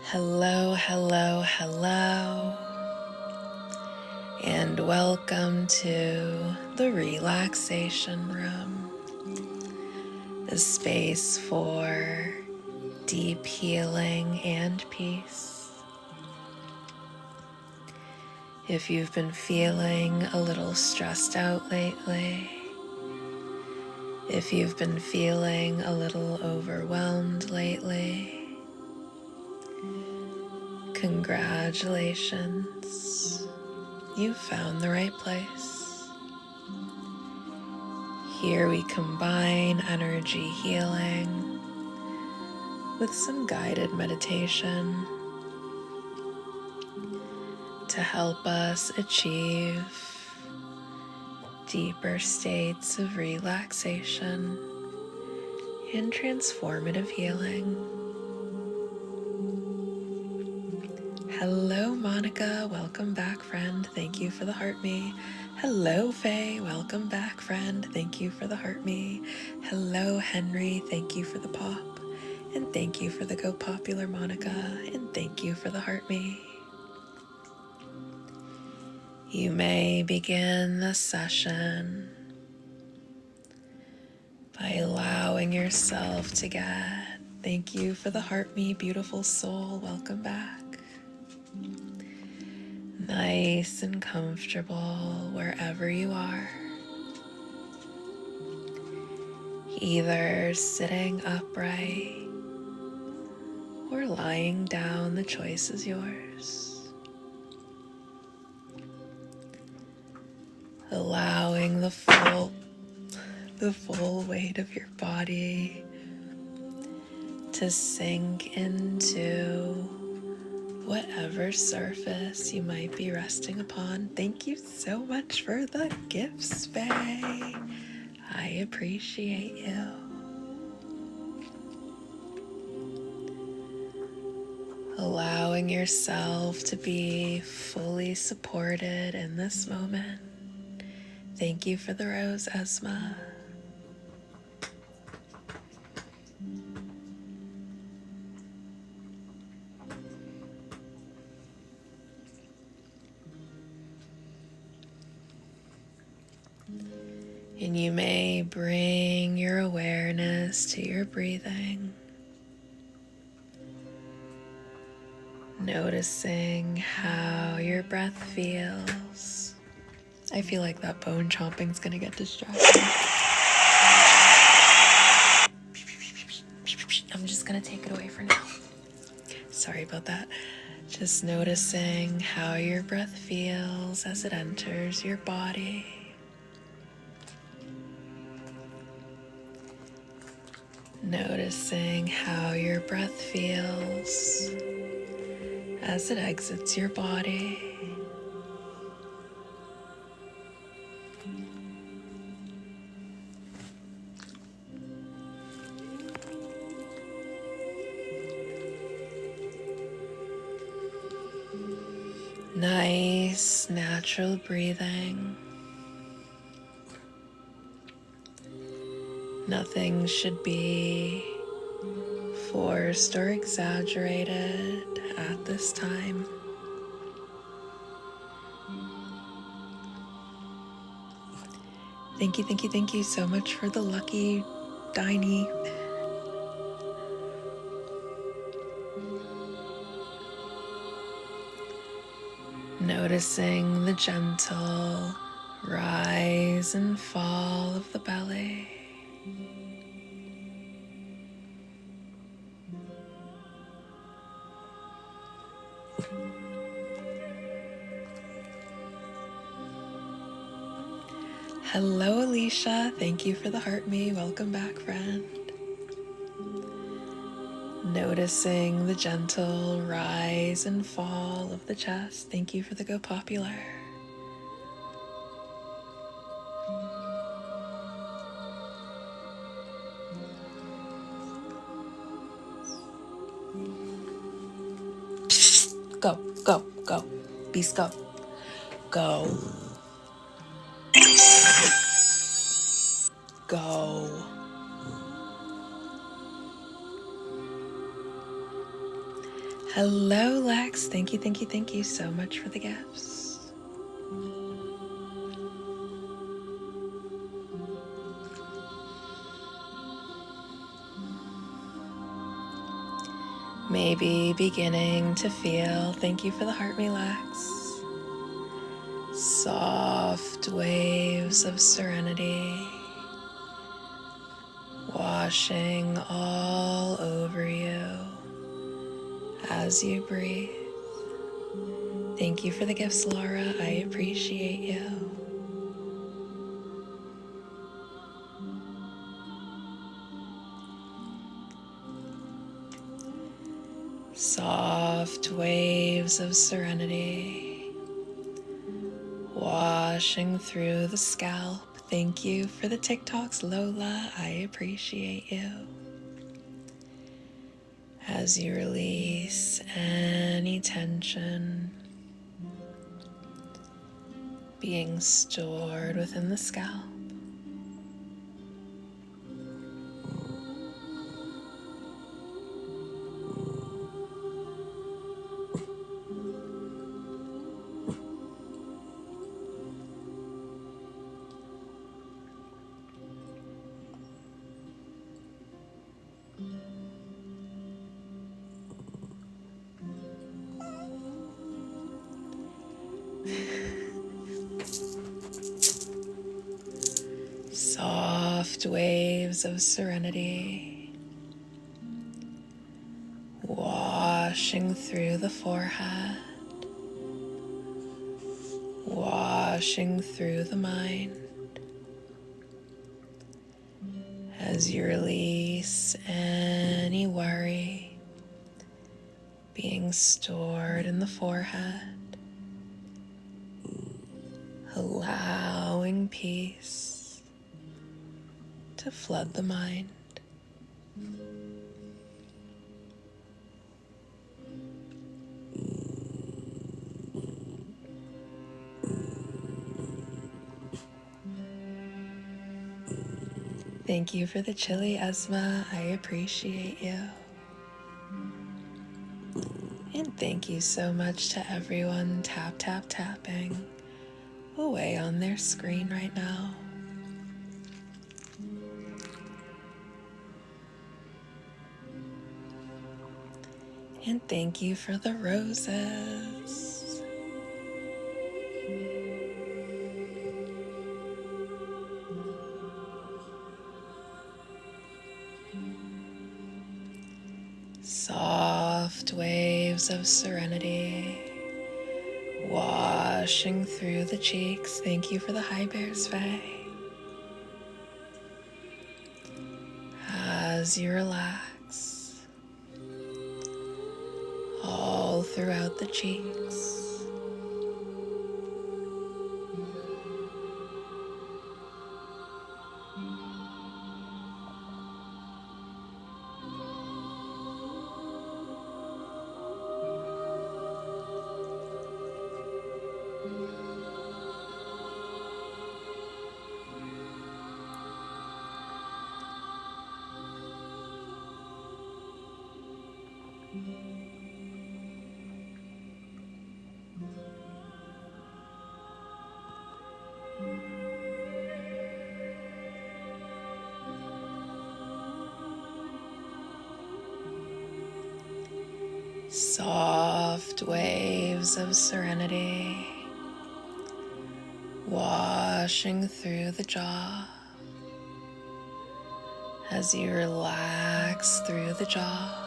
Hello, hello, hello, and welcome to the Relaxation Room, a space for deep healing and peace. If you've been feeling a little stressed out lately, if you've been feeling a little overwhelmed lately, congratulations, you've found the right place. Here we combine energy healing with some guided meditation to help us achieve deeper states of relaxation and transformative healing. Hello, Monica. Welcome back, friend. Thank you for the heart me. Hello, Faye. Welcome back, friend. Thank you for the heart me. Hello, Henry. Thank you for the pop. And thank you for the go popular, Monica. And thank you for the heart me. You may begin the session by allowing yourself to get, thank you for the heart me, beautiful soul. Welcome back. Nice and comfortable wherever you are. Either sitting upright or lying down, the choice is yours. Allowing the full weight of your body to sink into whatever surface you might be resting upon. Thank you so much for the gifts, Faye. I appreciate you. Allowing yourself to be fully supported in this moment. Thank you for the rose, Esma. And you may bring your awareness to your breathing, noticing how your breath feels. I feel like that bone chomping's gonna get distracting. I'm just gonna take it away for now. Sorry about that. Just noticing how your breath feels as it enters your body. Noticing how your breath feels as it exits your body. Nice, natural breathing. Nothing should be forced or exaggerated at this time. Thank you so much for the lucky Diney. Noticing the gentle rise and fall of the belly. Hello, Alicia. Thank you for the heart me. Welcome back, friend. Noticing the gentle rise and fall of the chest. Thank you for the go popular. Go, go. Beast, go. Go. Go. Hello, Lex. Thank you so much for the gifts. Maybe beginning to feel, thank you for the heart, relax. Soft waves of serenity washing all over you as you breathe. Thank you for the gifts, Laura. I appreciate you. Soft waves of serenity washing through the scalp. Thank you for the TikToks, Lola. I appreciate you. As you release any tension being stored within the scalp. Soft waves of serenity washing through the forehead, washing through the mind as you release any worry being stored in the forehead, allowing peace to flood the mind. Thank you for the chili, Esma. I appreciate you. And thank you so much to everyone tapping away on their screen right now. And thank you for the roses. Soft waves of serenity washing through the cheeks. Thank you for the high bears, Faye. As you relax all throughout the cheeks. Soft waves of serenity washing through the jaw as you relax through the jaw.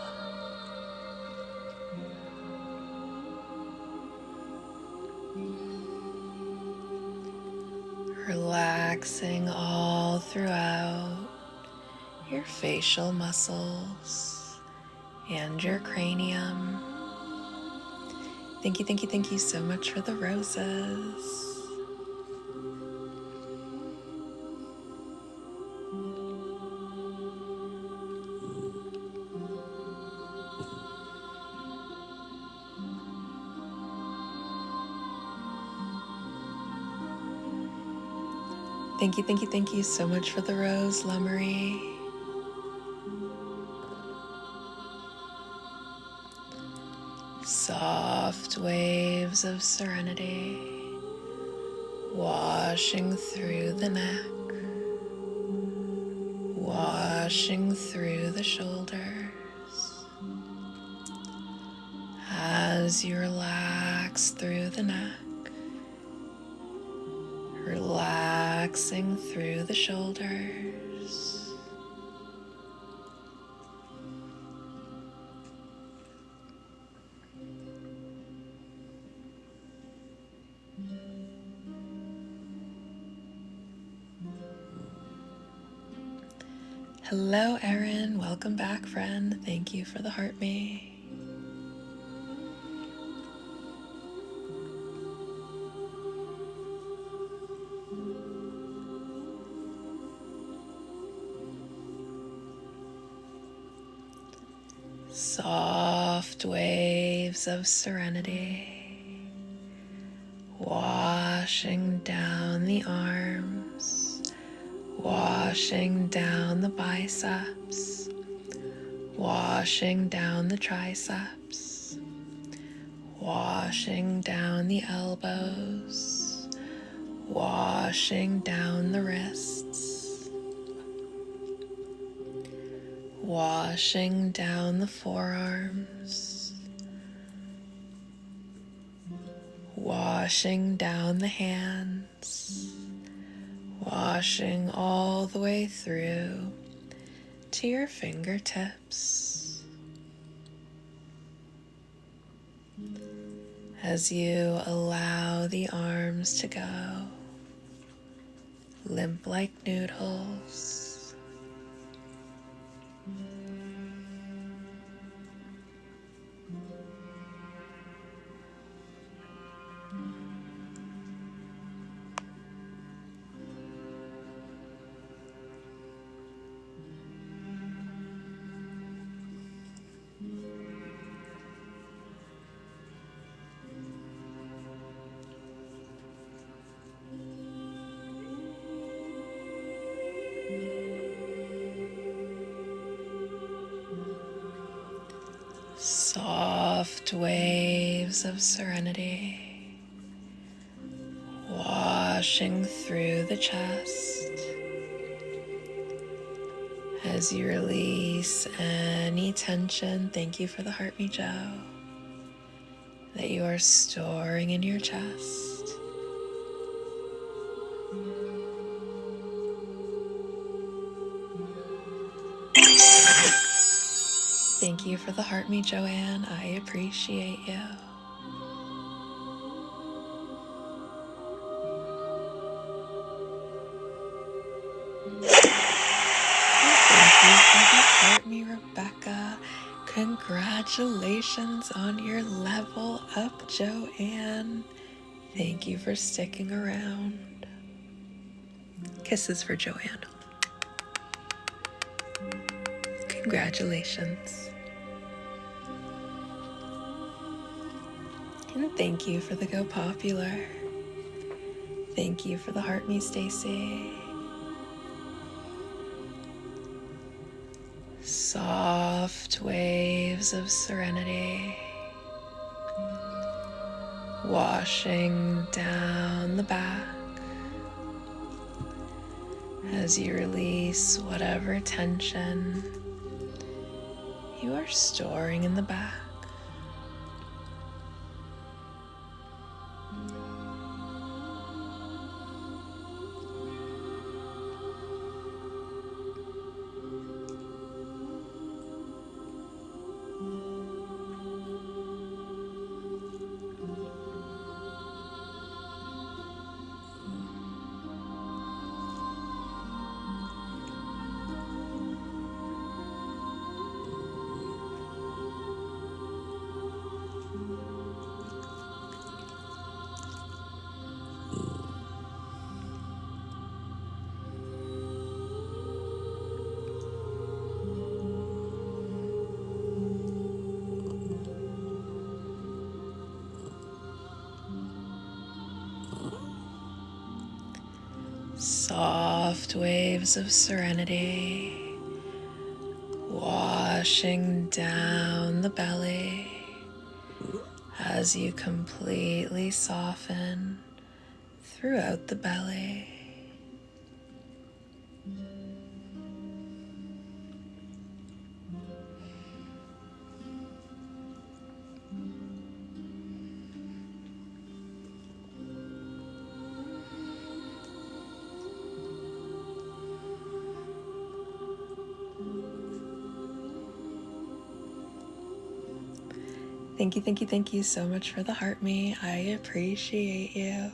Relaxing all throughout your facial muscles and your cranium. Thank you so much for the roses. Thank you so much for the rose, Lummery. Soft waves of serenity washing through the neck, washing through the shoulders. As you relax through the neck, relaxing through the shoulders. Hello, Erin. Welcome back, friend. Thank you for the heart me. Soft waves of serenity washing down the arms, washing down the biceps, washing down the triceps, washing down the elbows, washing down the wrists, washing down the forearms, washing down the hands, washing all the way through to your fingertips. As you allow the arms to go, limp like noodles. Soft waves of serenity washing through the chest as you release any tension. Thank you for the heart me, Joe, that you are storing in your chest. Thank you for the heart me, Joanne. I appreciate you. Thank you for the heart me, Rebecca. Congratulations on your level up, Joanne. Thank you for sticking around. Kisses for Joanne. Congratulations. And thank you for the Go Popular. Thank you for the heart me, Stacy. Soft waves of serenity washing down the back as you release whatever tension you are storing in the back. Soft waves of serenity washing down the belly as you completely soften throughout the belly. Thank you so much for the heart me. I appreciate you.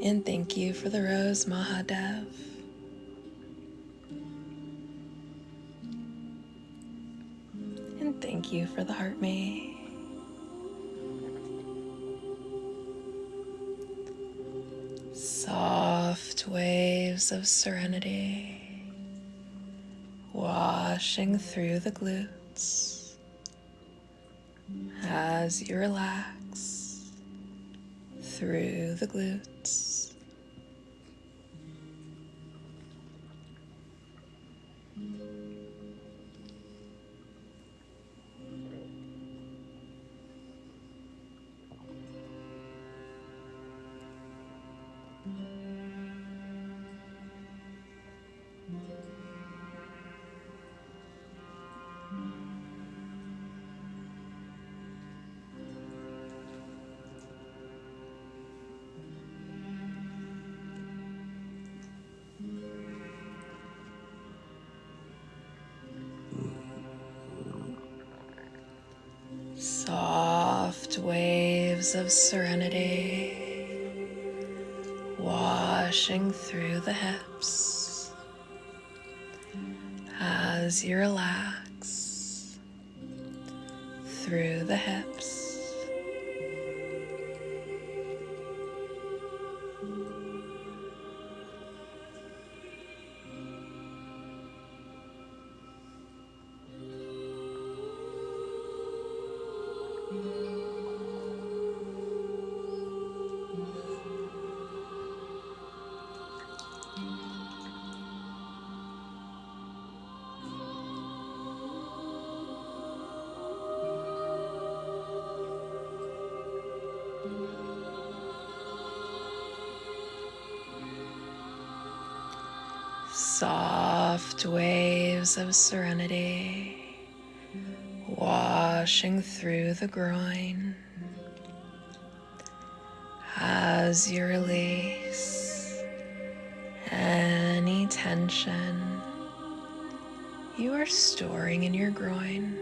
And thank you for the rose, Mahadev. And thank you for the heart me. Soft waves of serenity washing through the glutes as you relax through the glutes. Soft waves of serenity washing through the hips as you relax through the hips. Soft waves of serenity washing through the groin as you release any tension you are storing in your groin.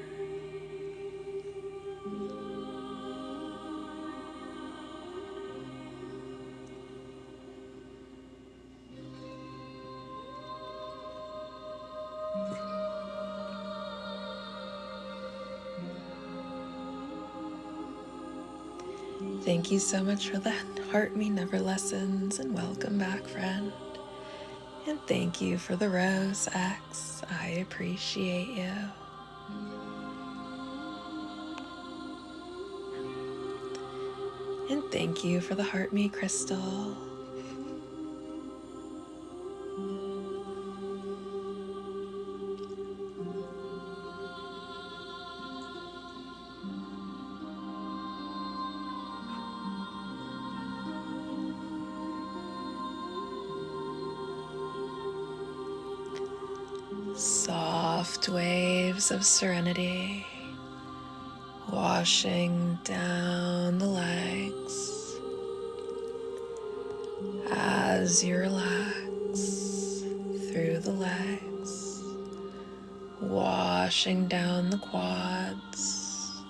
Thank you so much for the Heart Me Never lessons, and welcome back, friend. And thank you for the rose, X. I appreciate you. And thank you for the Heart Me crystal. Soft waves of serenity washing down the legs as you relax through the legs, washing down the quads,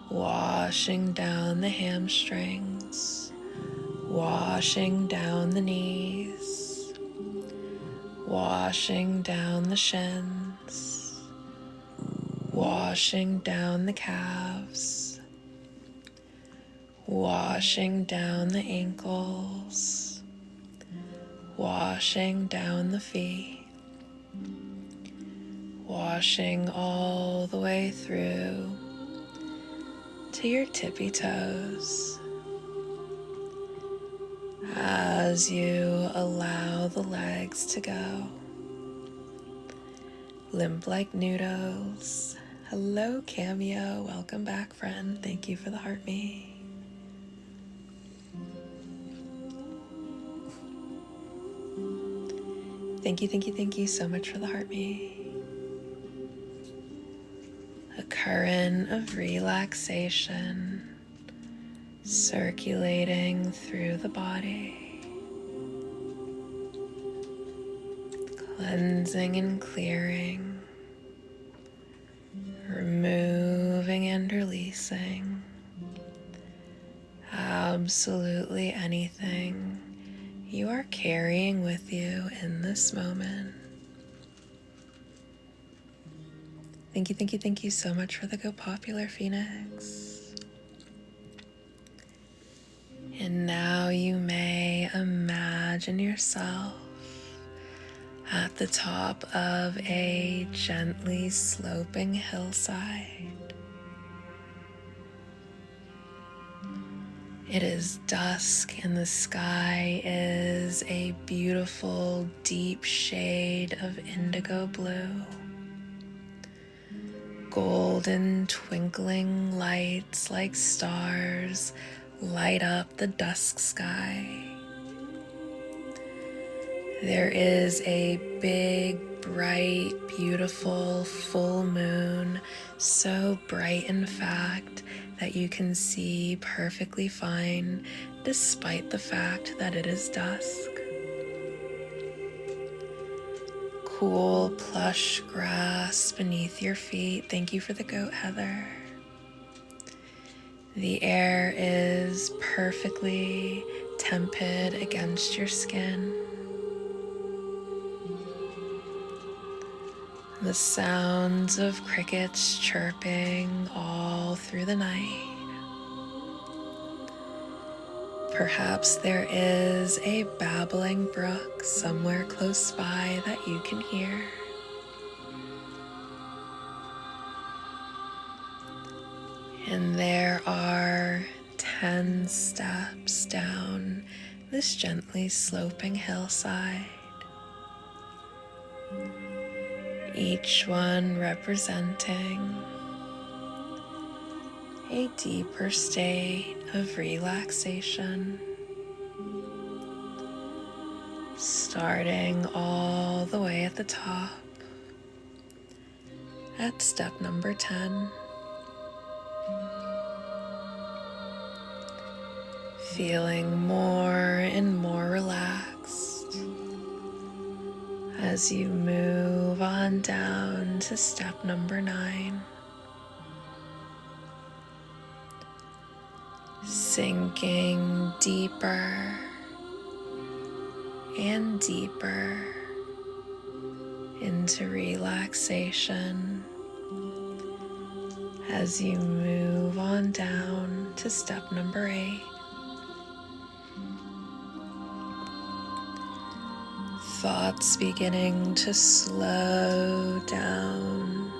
washing down the hamstrings, washing down the knees, washing down the shins, washing down the calves, washing down the ankles, washing down the feet, washing all the way through to your tippy toes as you allow the legs to go limp like noodles. Hello, Cameo. Welcome back, friend. Thank you for the heart me. Thank you so much for the heart me. A current of relaxation circulating through the body, cleansing and clearing, removing and releasing absolutely anything you are carrying with you in this moment. Thank you so much for the Go Popular, Phoenix. And now you may imagine yourself at the top of a gently sloping hillside. It is dusk and the sky is a beautiful deep shade of indigo blue. Golden twinkling lights like stars light up the dusk sky. There is a big, bright, beautiful full moon, so bright in fact that you can see perfectly fine despite the fact that it is dusk. Cool, plush grass beneath your feet. Thank you for the goat, Heather. The air is perfectly tepid against your skin. The sounds of crickets chirping all through the night. Perhaps there is a babbling brook somewhere close by that you can hear. And there are 10 steps down this gently sloping hillside, each one representing a deeper state of relaxation, starting all the way at the top at step number 10. Feeling more and more relaxed as you move on down to step number 9. Sinking deeper and deeper into relaxation as you move on down to step number 8. Thoughts beginning to slow down,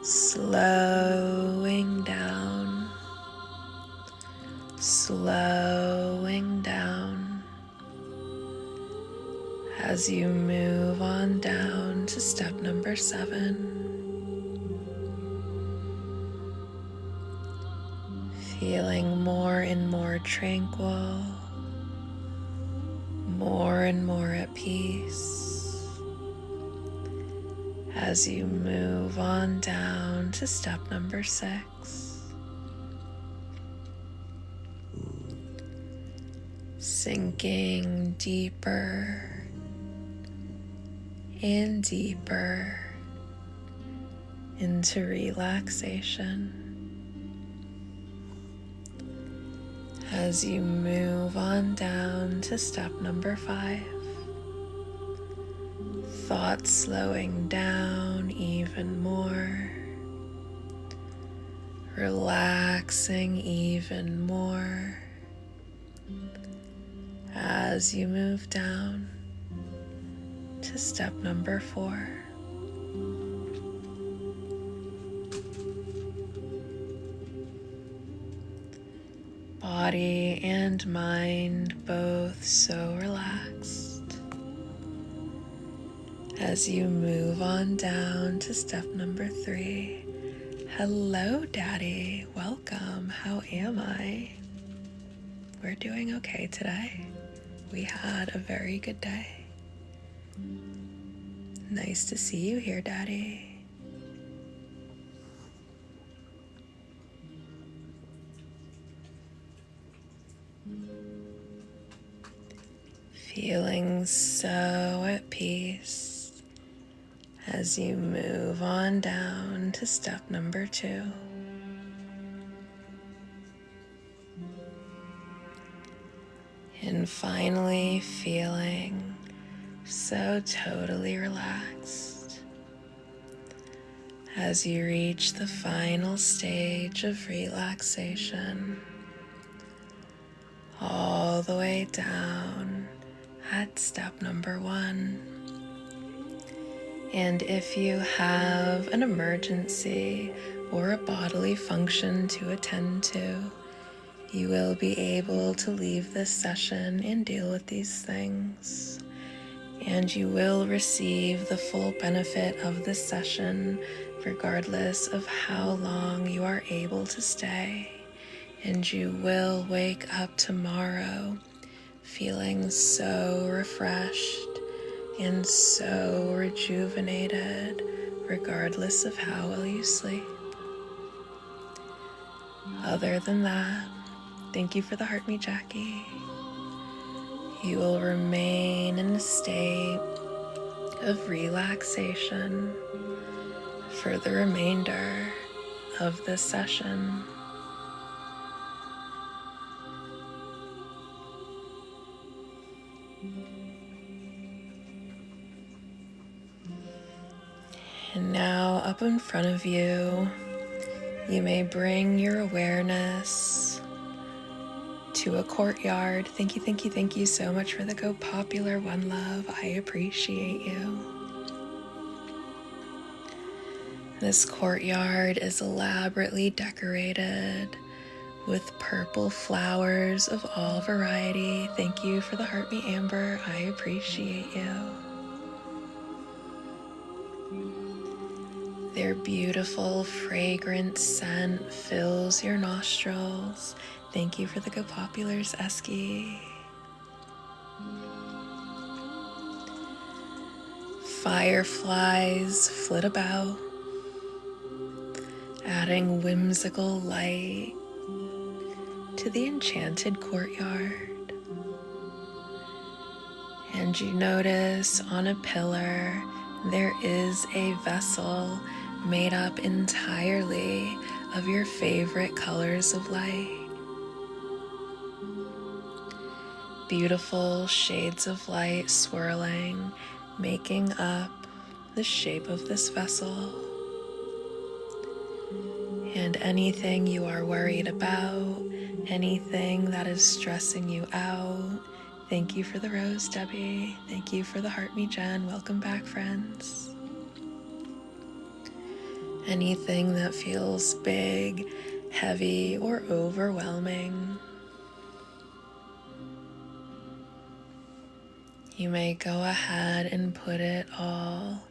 slowing down, slowing down as you move on down to step number 7. Feeling more and more tranquil, more and more at peace as you move on down to step number 6. Sinking deeper and deeper into relaxation as you move on down to step number 5. Thoughts slowing down even more, relaxing even more as you move down to step number 4. Body and mind both so relaxed. As you move on down to step number 3. Hello, Daddy. Welcome. How am I? We're doing okay today. We had a very good day. Nice to see you here, Daddy. Feeling so at peace as you move on down to step number 2. And finally feeling so totally relaxed as you reach the final stage of relaxation, all the way down at step number 1. And if you have an emergency or a bodily function to attend to, you will be able to leave this session and deal with these things. And you will receive the full benefit of this session regardless of how long you are able to stay. And you will wake up tomorrow feeling so refreshed and so rejuvenated regardless of how well you sleep. Other than that, thank you for the heart me, Jackie. You will remain in a state of relaxation for the remainder of this session. And now up in front of you, you may bring your awareness to a courtyard. Thank you so much for the Go Popular One Love. I appreciate you. This courtyard is elaborately decorated with purple flowers of all variety. Thank you for the heart me, Amber. I appreciate you. Their beautiful fragrant scent fills your nostrils. Thank you for the Go Populars, Esky. Fireflies flit about, adding whimsical light to the enchanted courtyard. And you notice on a pillar there is a vessel made up entirely of your favorite colors of light. Beautiful shades of light swirling, making up the shape of this vessel. And anything you are worried about, anything that is stressing you out, thank you for the rose, Debbie. Thank you for the heart me, Jen. Welcome back, friends. Anything that feels big, heavy, or overwhelming, you may go ahead and put it all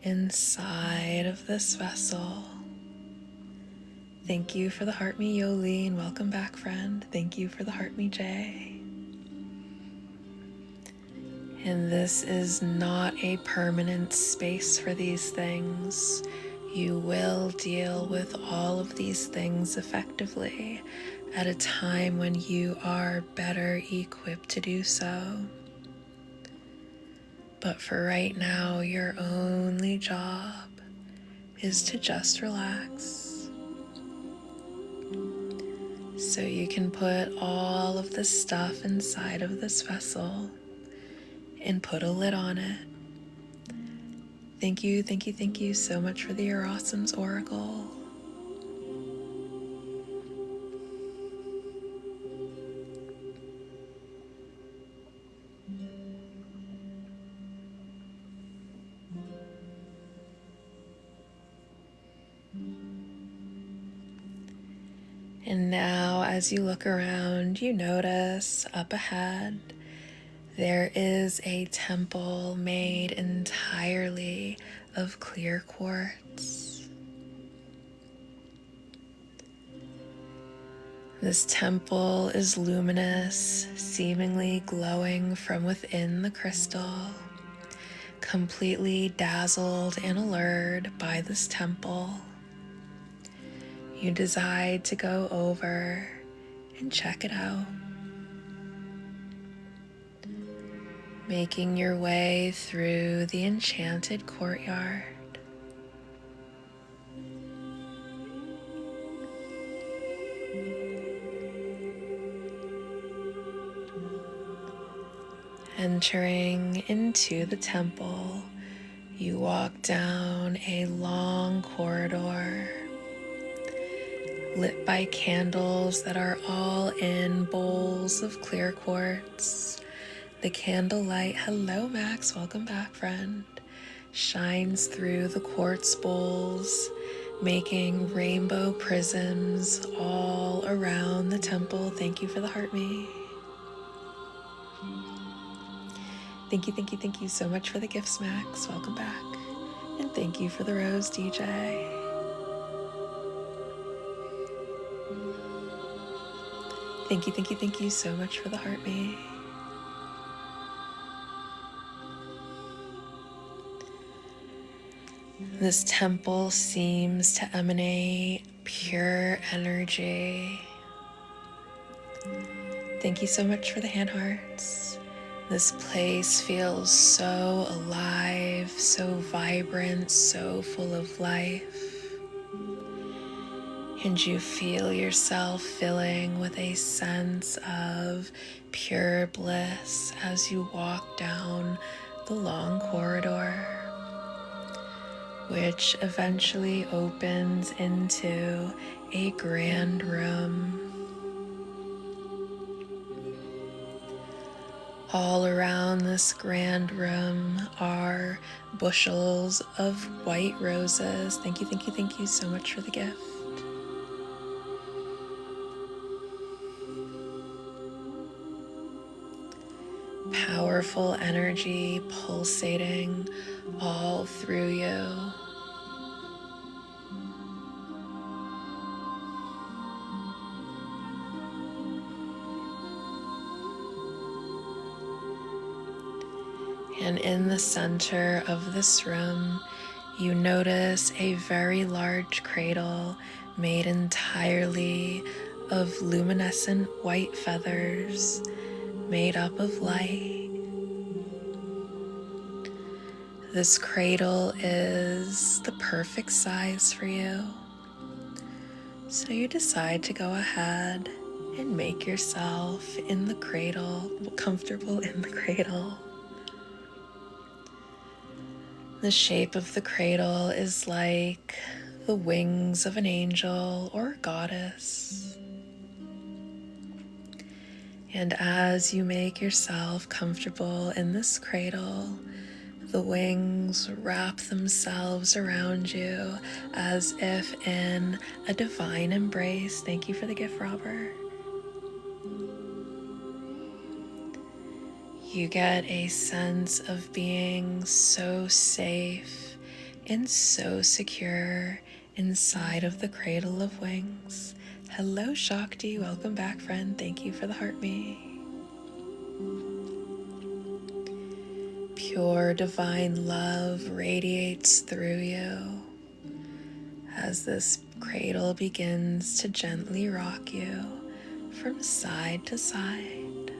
inside of this vessel. Thank you for the heart me, Yoli, and welcome back, friend. Thank you for the heart me, Jay. And this is not a permanent space for these things. You will deal with all of these things effectively at a time when you are better equipped to do so. But for right now, your only job is to just relax. So you can put all of the stuff inside of this vessel and put a lid on it. Thank you so much for the Your Awesomes Oracle. And now, as you look around, you notice up ahead there is a temple made entirely of clear quartz. This temple is luminous, seemingly glowing from within the crystal. Completely dazzled and allured by this temple, you decide to go over and check it out. Making your way through the enchanted courtyard. Entering into the temple, you walk down a long corridor lit by candles that are all in bowls of clear quartz. The candlelight, hello Max, welcome back friend, shines through the quartz bowls, making rainbow prisms all around the temple. Thank you for the heart me. Thank you so much for the gifts, Max. Welcome back. And thank you for the rose, DJ. Thank you so much for the heart me. This temple seems to emanate pure energy. Thank you so much for the hand hearts. This place feels so alive, so vibrant, so full of life. And you feel yourself filling with a sense of pure bliss as you walk down the long corridor, which eventually opens into a grand room. All around this grand room are bushels of white roses. Thank you so much for the gift. Powerful energy pulsating all through you. And in the center of this room, you notice a very large cradle made entirely of luminescent white feathers made up of light. This cradle is the perfect size for you. So you decide to go ahead and make yourself in the cradle, comfortable in the cradle. The shape of the cradle is like the wings of an angel or a goddess. And as you make yourself comfortable in this cradle, the wings wrap themselves around you as if in a divine embrace. Thank you for the gift, Robert. You get a sense of being so safe and so secure inside of the cradle of wings. Hello, Shakti. Welcome back, friend. Thank you for the heart me. Pure divine love radiates through you as this cradle begins to gently rock you from side to side.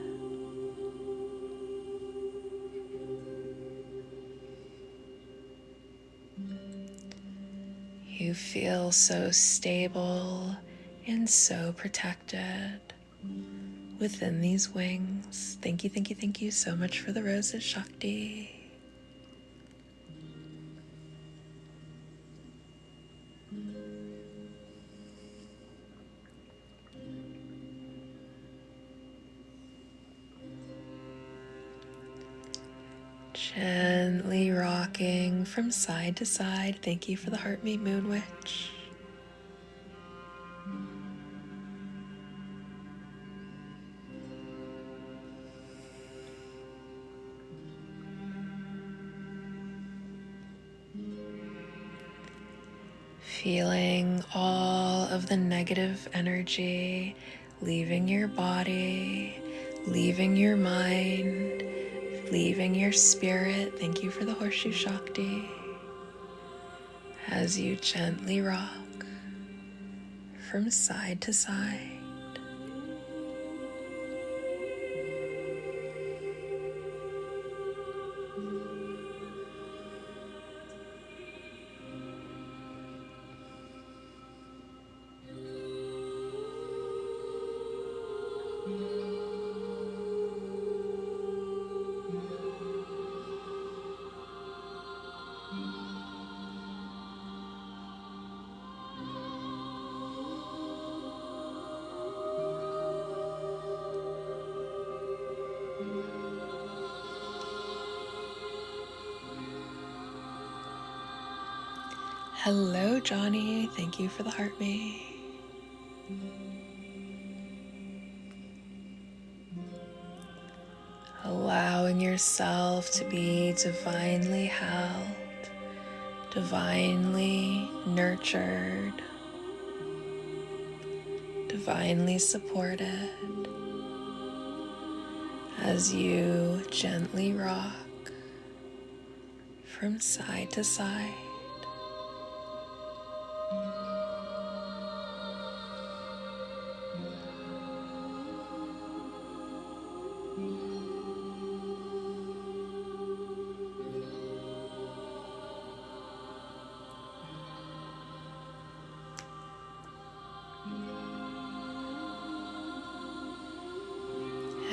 You feel so stable and so protected within these wings. Thank you so much for the roses, Shakti. Gently rocking from side to side. Thank you for the heart me, Moon Witch. Feeling all of the negative energy leaving your body, leaving your mind, leaving your spirit. Thank you for the Horseshoe Shakti. As you gently rock from side to side. Hello, Johnny. Thank you for the heart me. Allowing yourself to be divinely held, divinely nurtured, divinely supported as you gently rock from side to side.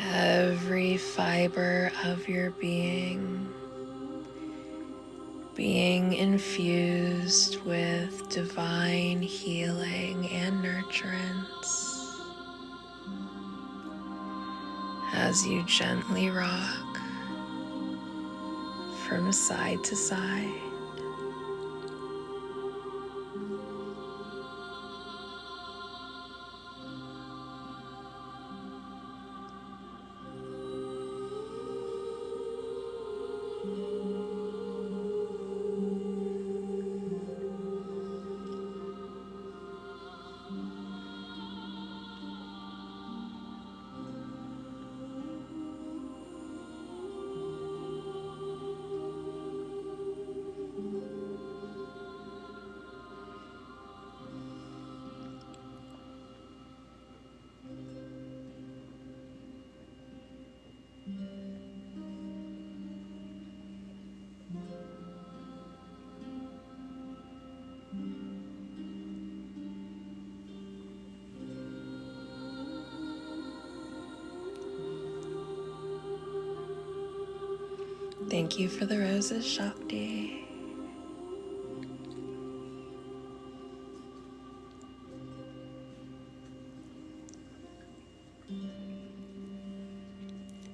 Every fiber of your being infused with divine healing and nurturance as you gently rock from side to side. Thank you for the roses, Shakti.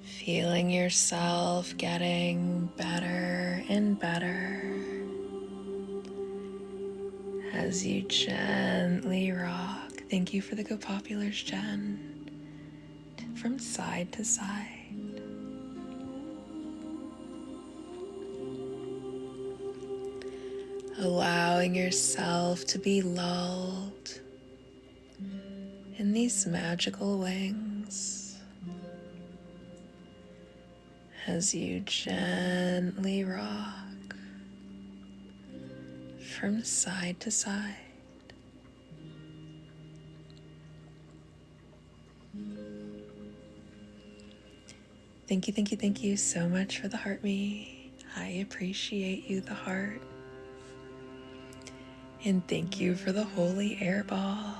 Feeling yourself getting better and better as you gently rock. Thank you for the Go Populars, Jen. From side to side. Allowing yourself to be lulled in these magical wings as you gently rock from side to side. Thank you so much for the heart me. I appreciate you, the heart. And thank you for the holy air ball.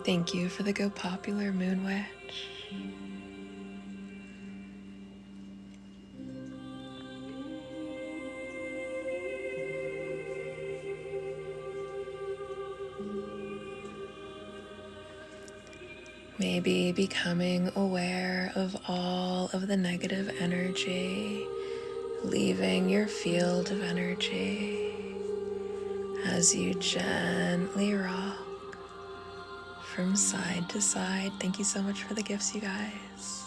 Thank you for the Go Popular Moon Witch. Maybe becoming aware of all of the negative energy leaving your field of energy as you gently rock from side to side. Thank you so much for the gifts, you guys.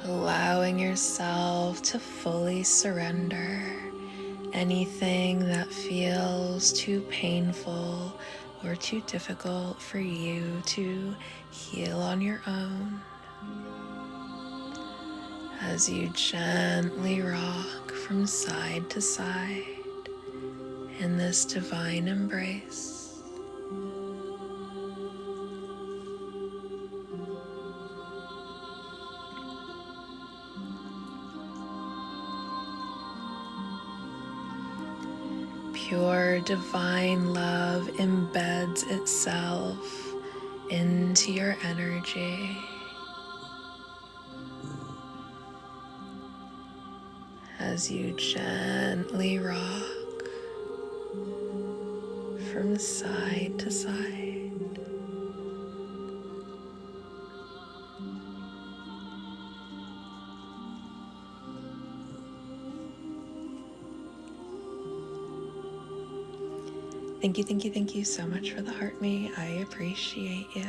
Allowing yourself to fully surrender anything that feels too painful or too difficult for you to heal on your own. As you gently rock from side to side in this divine embrace. Pure divine love embeds itself into your energy. As you gently rock from side to side. Thank you so much for the heart me. I appreciate you.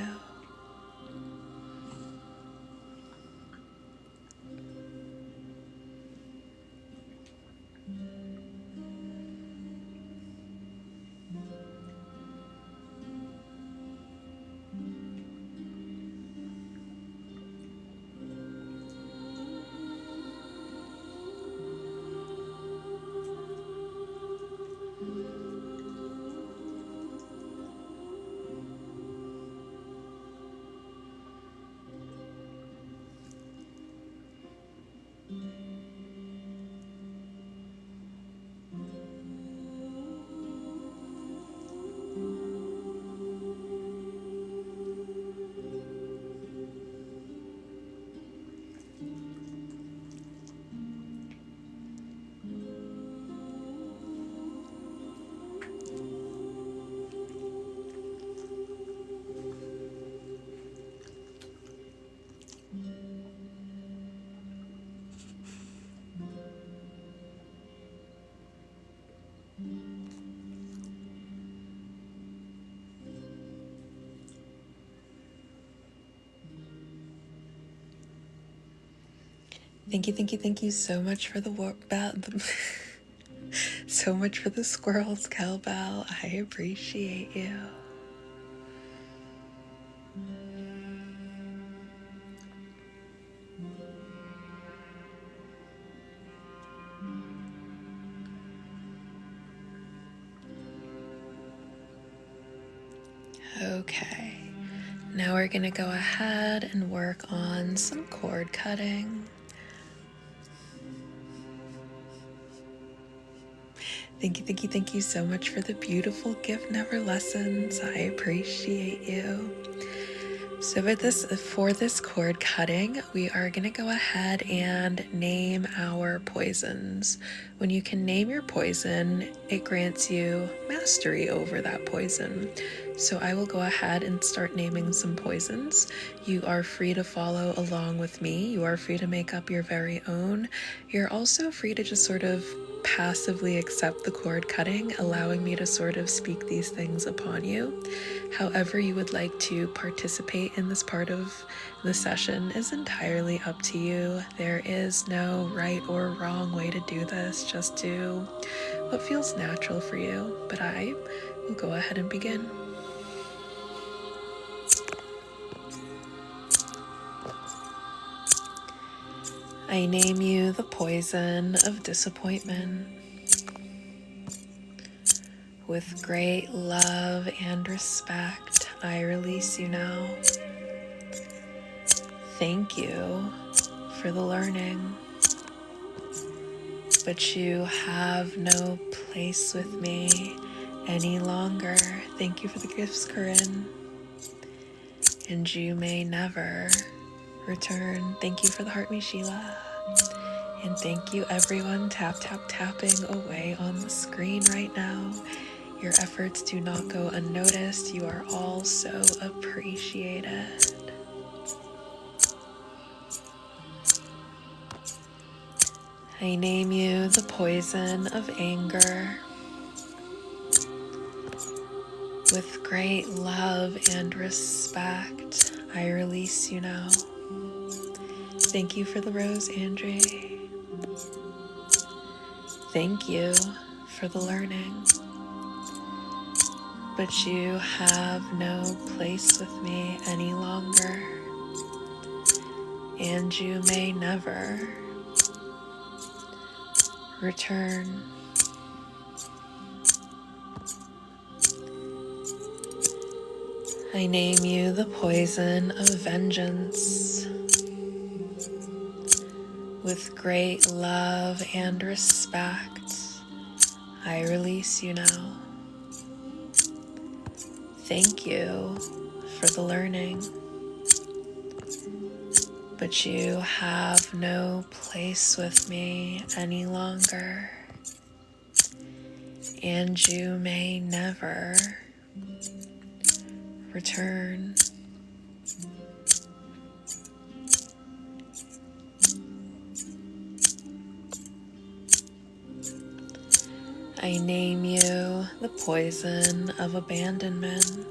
Thank you so much for the so much for the squirrels, cowbell. I appreciate you. Okay, now we're gonna go ahead and work on some cord cutting. Thank you so much for the beautiful gift, Never Lessons. I appreciate you. So for this cord cutting, we are going to go ahead and name our poisons. When you can name your poison, it grants you mastery over that poison. So I will go ahead and start naming some poisons. You are free to follow along with me. You are free to make up your very own. You're also free to just sort of passively accept the cord cutting, allowing me to sort of speak these things upon you. However you would like to participate in this part of the session is entirely up to you. There is no right or wrong way to do this. Just do what feels natural for you. But I will go ahead and begin. I name you the poison of disappointment. With great love and respect, I release you now. Thank you for the learning, but you have no place with me any longer. Thank you for the gifts, Corinne. And you may never return. Thank you for the heart, me, Sheila. And thank you, everyone, tapping away on the screen right now. Your efforts do not go unnoticed. You are all so appreciated. I name you the poison of anger. With great love and respect, I release you now. Thank you for the rose, Andre. Thank you for the learning, but you have no place with me any longer, and you may never return. I name you the poison of vengeance. With great love and respect, I release you now. Thank you for the learning, but you have no place with me any longer, and you may never return. I name you the poison of abandonment.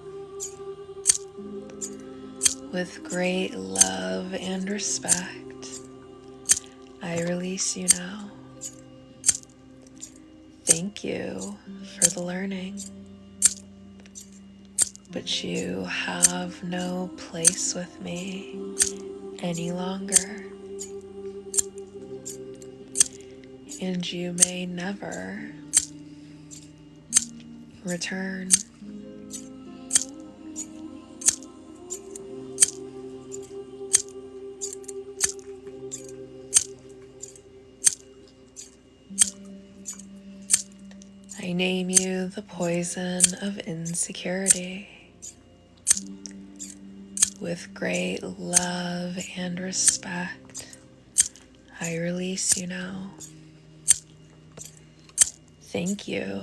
With great love and respect, I release you now. Thank you for the learning, but you have no place with me any longer, and you may never return. I name you the poison of insecurity. With great love and respect, I release you now. Thank you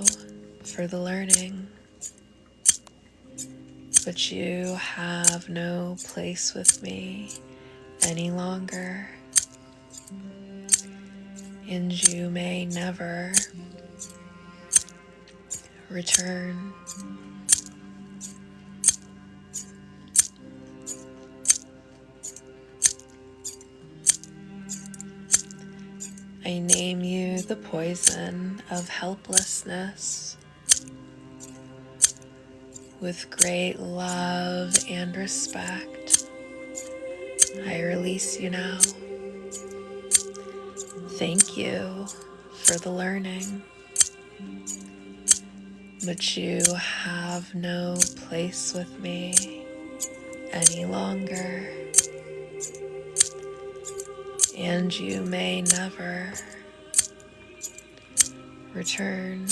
for the learning, but you have no place with me any longer, and you may never return. I name you the poison of helplessness. With great love and respect, I release you now. Thank you for the learning, but you have no place with me any longer, and you may never return.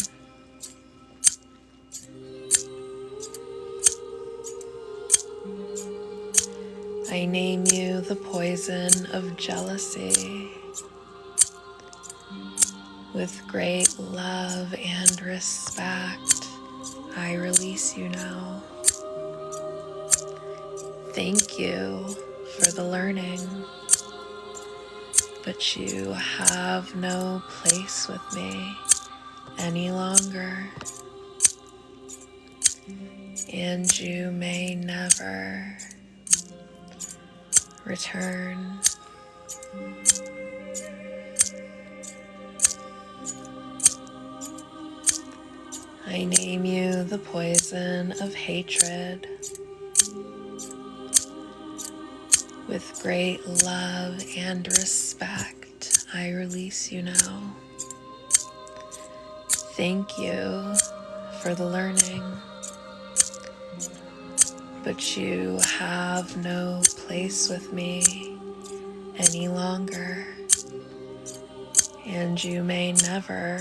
I name you the poison of jealousy. With great love and respect, I release you now. Thank you for the learning, but you have no place with me any longer, and you may never return. I name you the poison of hatred. With great love and respect, I release you now. Thank you for the learning, but you have no place with me any longer, and you may never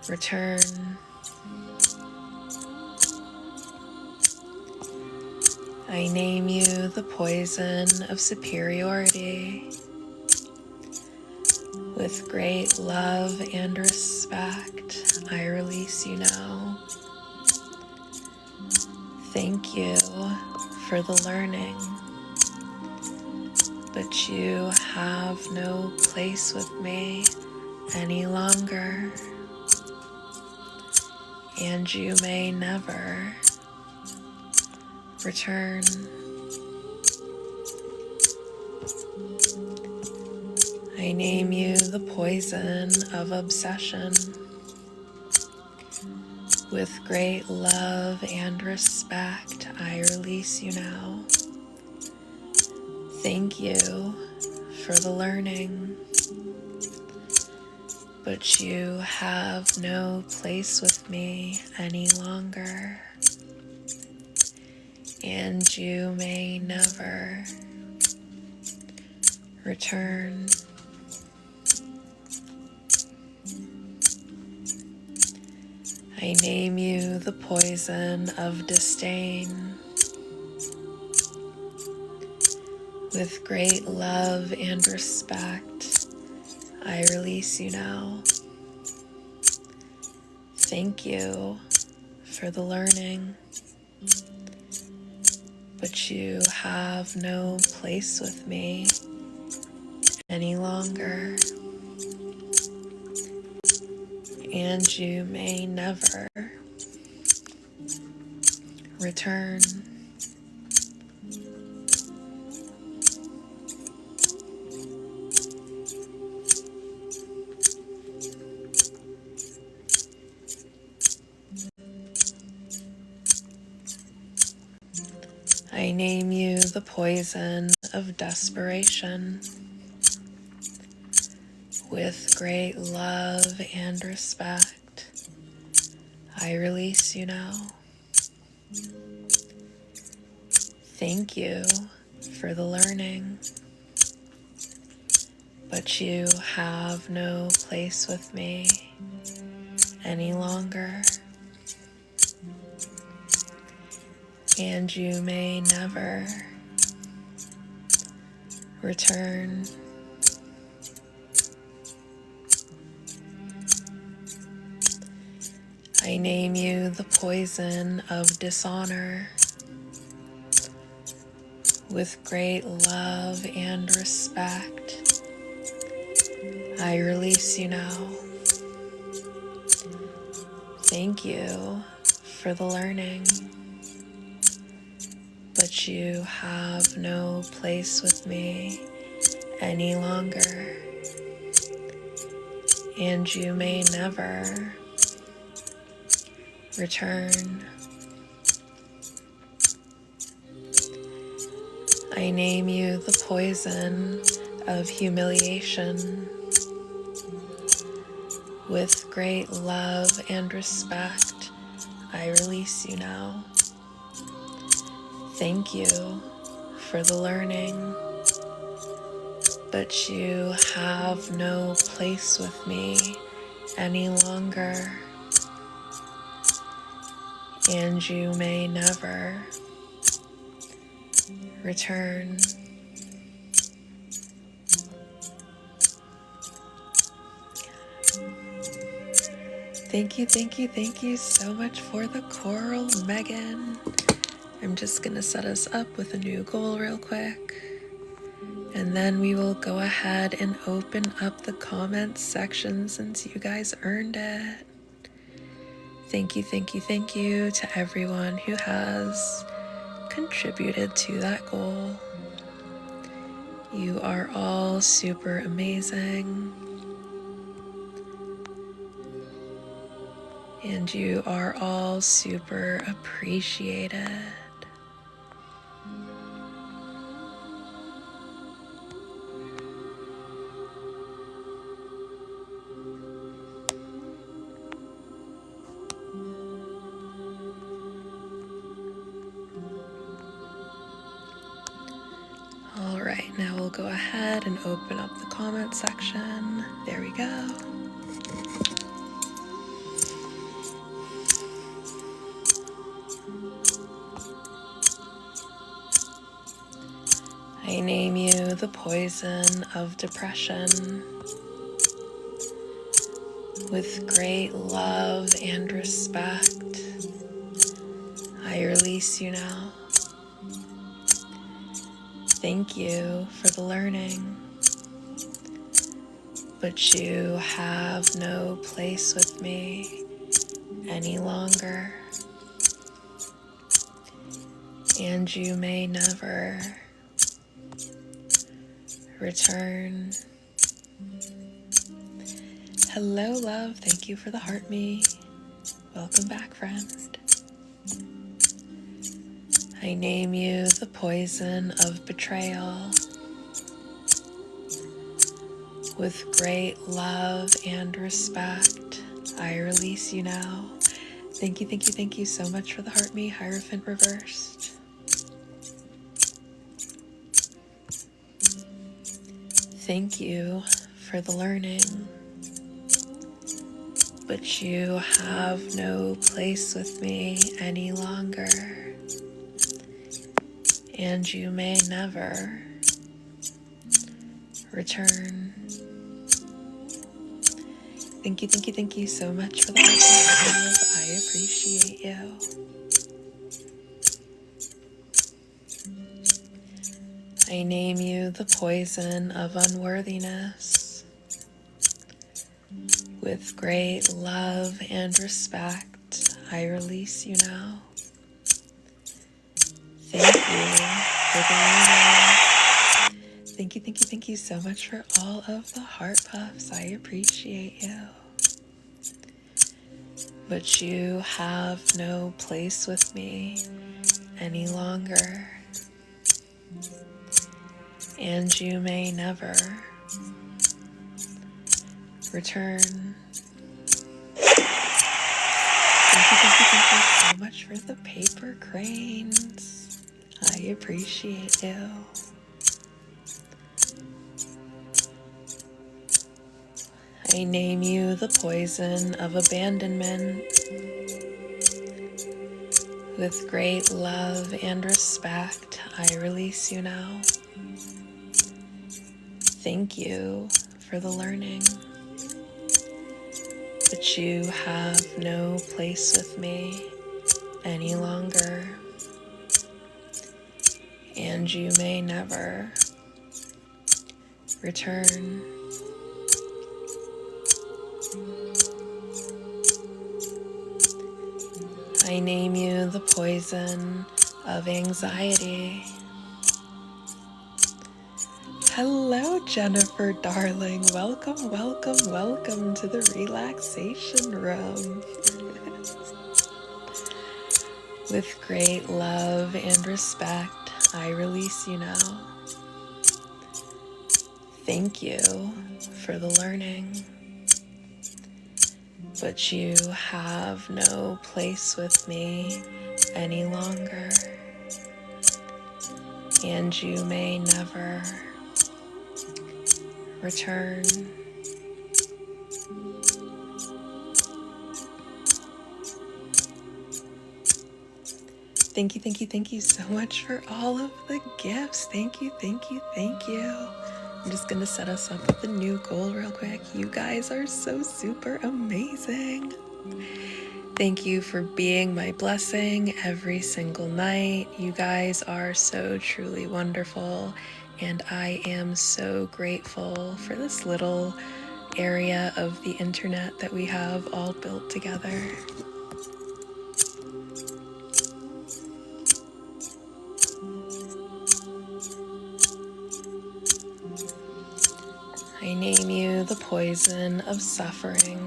return. I name you the poison of superiority. With great love and respect, I release you now. Thank you for the learning, but you have no place with me any longer, and you may never return. I name you the poison of obsession. With great love and respect, I release you now. Thank you for the learning, but you have no place with me any longer, and you may never return. I name you the poison of disdain. With great love and respect, I release you now. Thank you for the learning, but you have no place with me any longer, and you may never return. I name you the poison of desperation. With great love and respect, I release you now. Thank you for the learning, but you have no place with me any longer, and you may never return. I name you the poison of dishonor. With great love and respect, I release you now. Thank you for the learning, but you have no place with me any longer, and you may never return. I name you the poison of humiliation. With great love and respect, I release you now. Thank you for the learning, but you have no place with me any longer, and you may never return. Thank you so much for the coral, Megan. I'm just gonna set us up with a new goal real quick, and then we will go ahead and open up the comments section since you guys earned it. Thank you to everyone who has contributed to that goal. You are all super amazing, and you are all super appreciated. Now we'll go ahead and open up the comment section. There we go. I name you the poison of depression. With great love and respect, I release you now. Thank you for the learning, but you have no place with me any longer, and you may never return. Hello, love. Thank you for the heart me. Welcome back, friend. I name you the poison of betrayal. With great love and respect, I release you now. Thank you so much for the heart me, Hierophant reversed. Thank you for the learning, but you have no place with me any longer, and you may never return. Thank you so much for the love. I appreciate you. I name you the poison of unworthiness. With great love and respect, I release you now. Thank you for the learning. Thank you so much for all of the heart puffs. I appreciate you. But you have no place with me any longer, and you may never return. Thank you so much for the paper cranes. I appreciate you. I name you the poison of abandonment. With great love and respect, I release you now. Thank you for the learning, but you have no place with me any longer, and you may never return. I name you the poison of anxiety. Hello, Jennifer, darling. Welcome, welcome, welcome to the relaxation room. With great love and respect, I release you now. Thank you for the learning, but you have no place with me any longer, and you may never return. Thank you so much for all of the gifts. Thank you. I'm just gonna set us up with a new goal real quick. You guys are so super amazing. Thank you for being my blessing every single night. You guys are so truly wonderful, and I am so grateful for this little area of the internet that we have all built together. I name you the poison of suffering.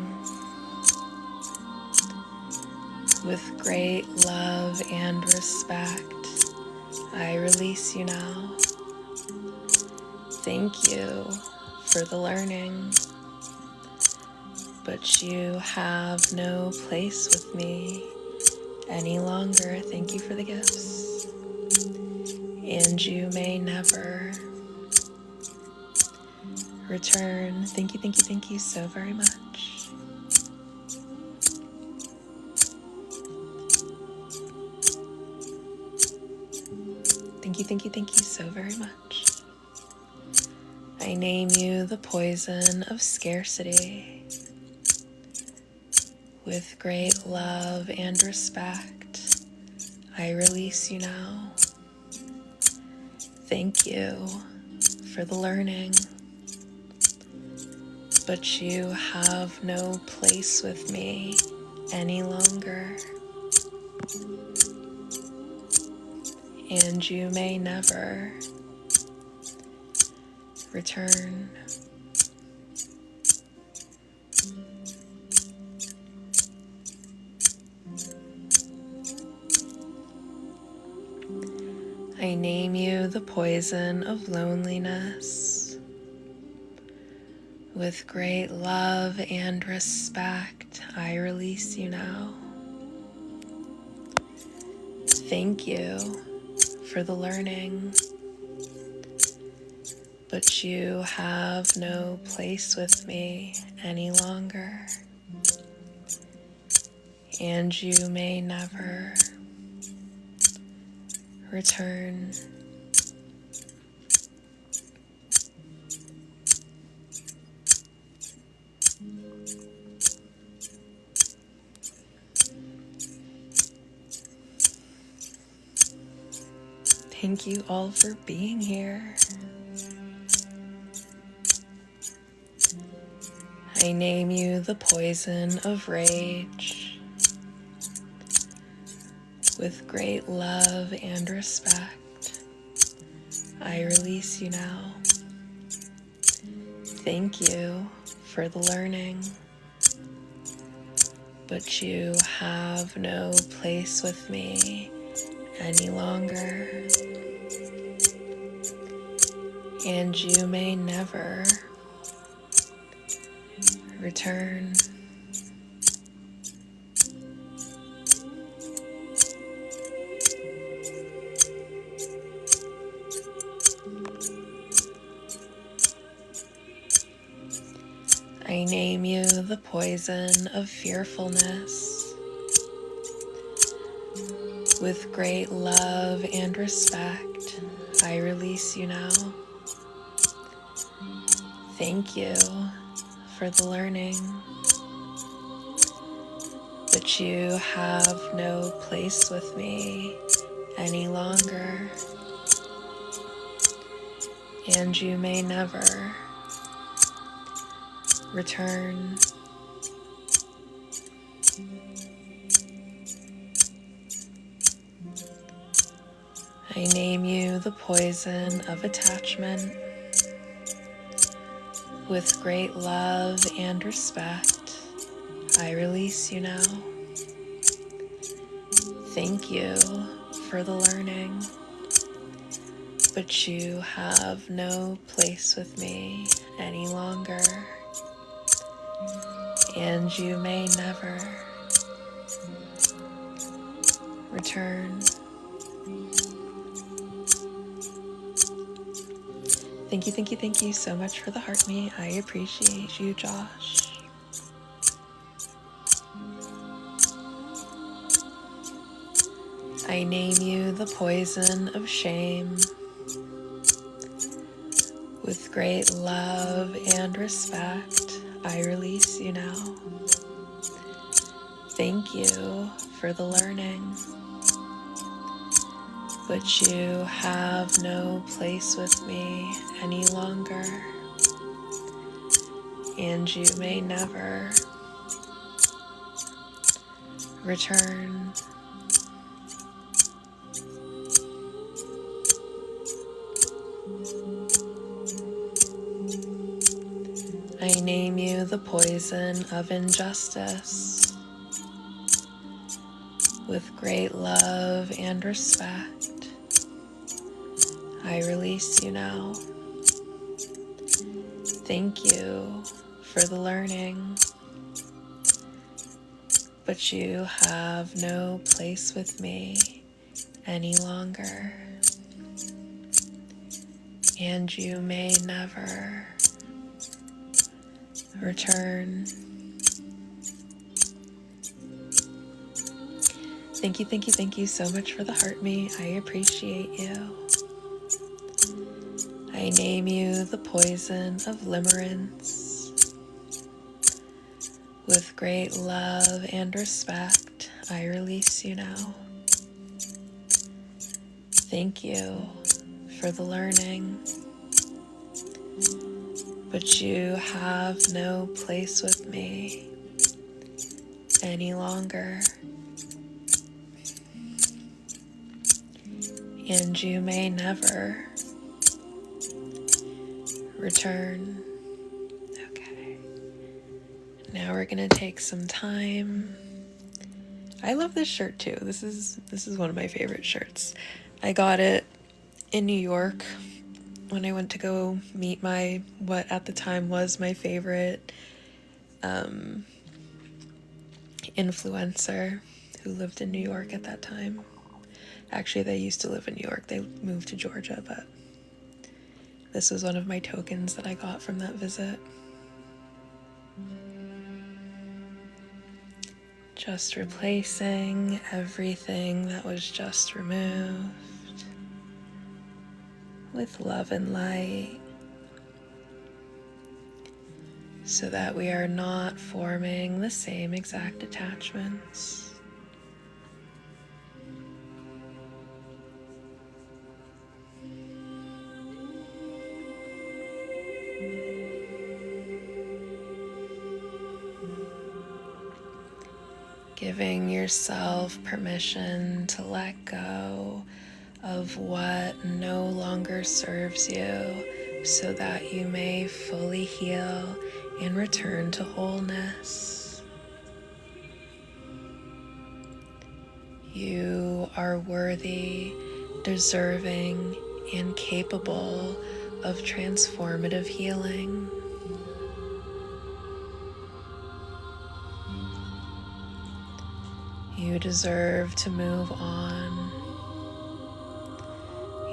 With great love and respect, I release you now. Thank you for the learning, but you have no place with me any longer. Thank you for the gifts, and you may never return. Thank you so very much. Thank you so very much. I name you the poison of scarcity. With great love and respect, I release you now. Thank you for the learning, but you have no place with me any longer, and you may never return. I name you the poison of loneliness. With great love and respect, I release you now. Thank you for the learning, but you have no place with me any longer, and you may never return. Thank you all for being here. I name you the poison of rage. With great love and respect, I release you now. Thank you for the learning, but you have no place with me any longer, and you may never return. I name you the poison of fearfulness. With great love and respect, I release you now. Thank you for the learning, but you have no place with me any longer, and you may never return. I name you the poison of attachment. With great love and respect, I release you now. Thank you for the learning, but you have no place with me any longer, and you may never return. Thank you so much for the heart me. I appreciate you, Josh. I name you the poison of shame. With great love and respect, I release you now. Thank you for the learning, but you have no place with me any longer, and you may never return. I name you the poison of injustice. With great love and respect, I release you now. Thank you for the learning, but you have no place with me any longer, and you may never return. Thank you, thank you, thank you so much for the heart me. I appreciate you. I name you the poison of limerence. With great love and respect, I release you now. Thank you for the learning, but you have no place with me any longer, and you may never return. Okay, now we're gonna take some time. I love this shirt too. This is one of my favorite shirts. I got it in New York when I went to go meet what at the time was my favorite influencer who lived in New York at that time. Actually, they used to live in New York. They moved to Georgia, but this was one of my tokens that I got from that visit. Just replacing everything that was just removed with love and light, so that we are not forming the same exact attachments. Giving yourself permission to let go of what no longer serves you, so that you may fully heal and return to wholeness. You are worthy, deserving, and capable of transformative healing. You deserve to move on.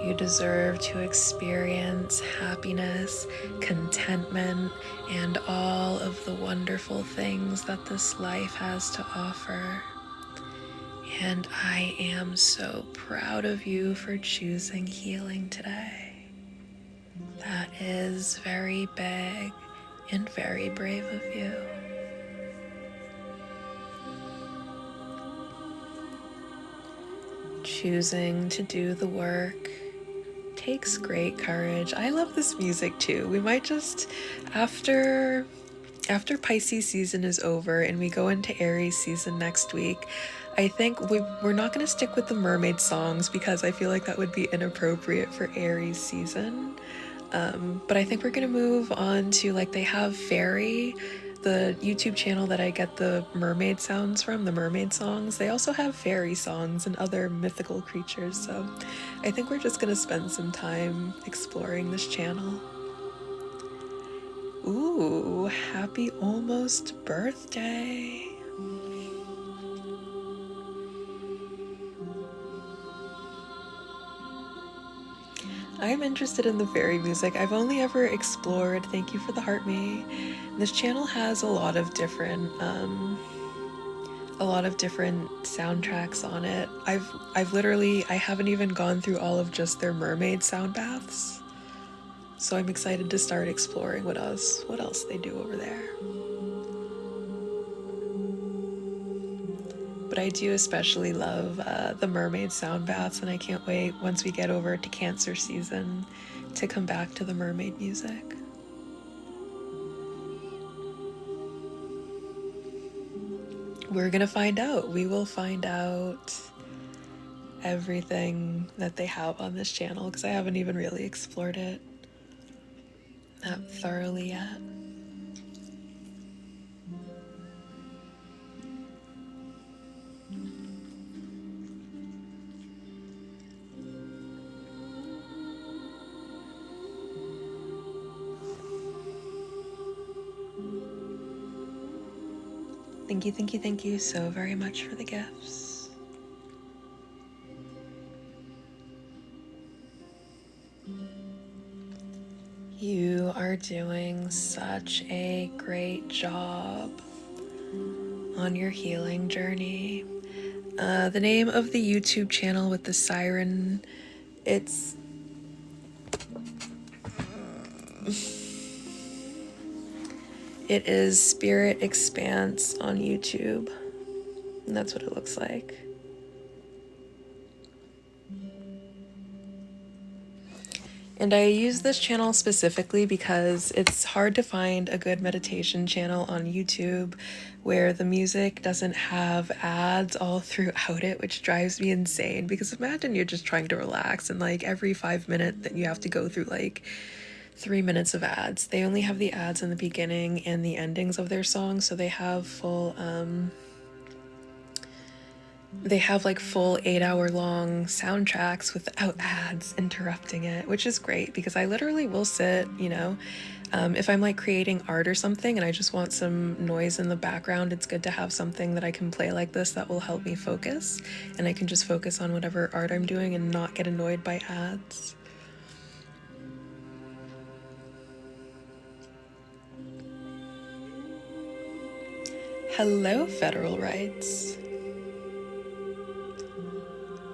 You deserve to experience happiness, contentment, and all of the wonderful things that this life has to offer. And I am so proud of you for choosing healing today. That is very big and very brave of you. Choosing to do the work takes great courage. I love this music too. We might just, after Pisces season is over and we go into Aries season next week, I think we're not going to stick with the mermaid songs because I feel like that would be inappropriate for Aries season. But I think we're going to move on to, like, they have Fairy, the YouTube channel that I get the mermaid sounds from, the mermaid songs. They also have fairy songs and other mythical creatures, so I think we're just gonna spend some time exploring this channel. Ooh, happy almost birthday. I'm interested in the fairy music. I've only ever explored, thank you for the heart me. This channel has a lot of different soundtracks on it. I haven't even gone through all of just their mermaid sound baths. So I'm excited to start exploring what else they do over there. But I do especially love the mermaid sound baths, and I can't wait once we get over to Cancer season to come back to the mermaid music. We're gonna find out. We will find out everything that they have on this channel, because I haven't even really explored it that thoroughly yet. Thank you so very much for the gifts. You are doing such a great job on your healing journey. The name of the YouTube channel with the siren, it is Spirit Expanse on YouTube, and that's what it looks like. And I use this channel specifically because it's hard to find a good meditation channel on YouTube where the music doesn't have ads all throughout it, which drives me insane. Because imagine you're just trying to relax and like every 5 minutes that you have to go through like 3 minutes of ads. They only have the ads in the beginning and the endings of their songs, so they have full like full 8-hour long soundtracks without ads interrupting it, which is great because I literally will sit, if I'm like creating art or something and I just want some noise in the background, it's good to have something that I can play like this that will help me focus, and I can just focus on whatever art I'm doing and not get annoyed by ads. Hello, federal rights.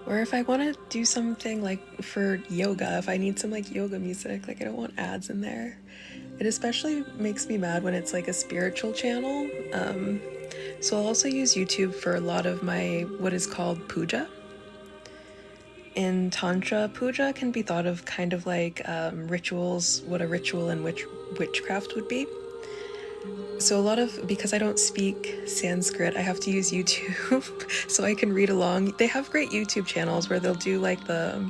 Or if I want to do something like for yoga, if I need some like yoga music, like I don't want ads in there. It especially makes me mad when it's like a spiritual channel. So I'll also use YouTube for a lot of my what is called puja. In Tantra, puja can be thought of kind of like rituals, what a ritual in witchcraft would be. So a lot of, because I don't speak Sanskrit, I have to use YouTube so I can read along. They have great YouTube channels where they'll do like the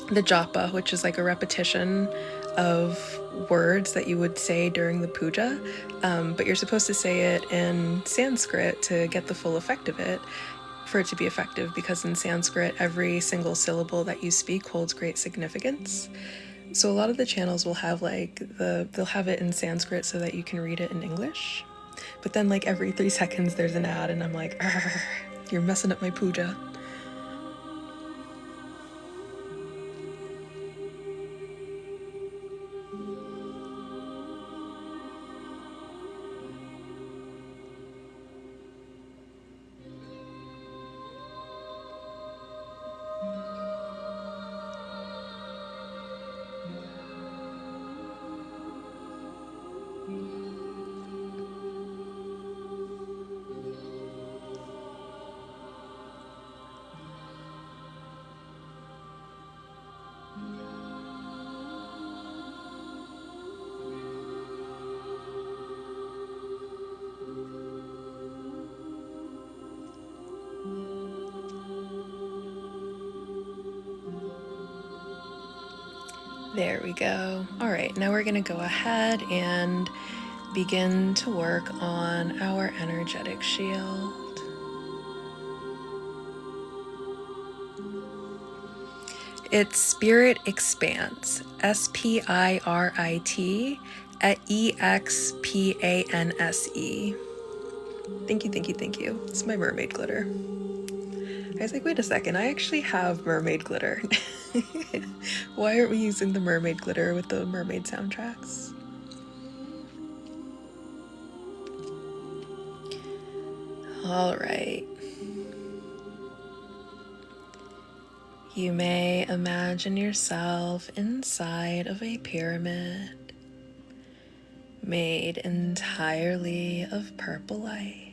japa, which is like a repetition of words that you would say during the puja, but you're supposed to say it in Sanskrit to get the full effect of it, for it to be effective, because in Sanskrit every single syllable that you speak holds great significance. So a lot of the channels will have like they'll have it in Sanskrit so that you can read it in English, but then like every 3 seconds there's an ad and I'm like, you're messing up my puja. There we go. All right, now we're going to go ahead and begin to work on our energetic shield. It's Spirit Expanse, SPIRIT EXPANSE. Thank you. It's my mermaid glitter. I was like, wait a second, I actually have mermaid glitter. Why aren't we using the mermaid glitter with the mermaid soundtracks? All right. You may imagine yourself inside of a pyramid made entirely of purple light.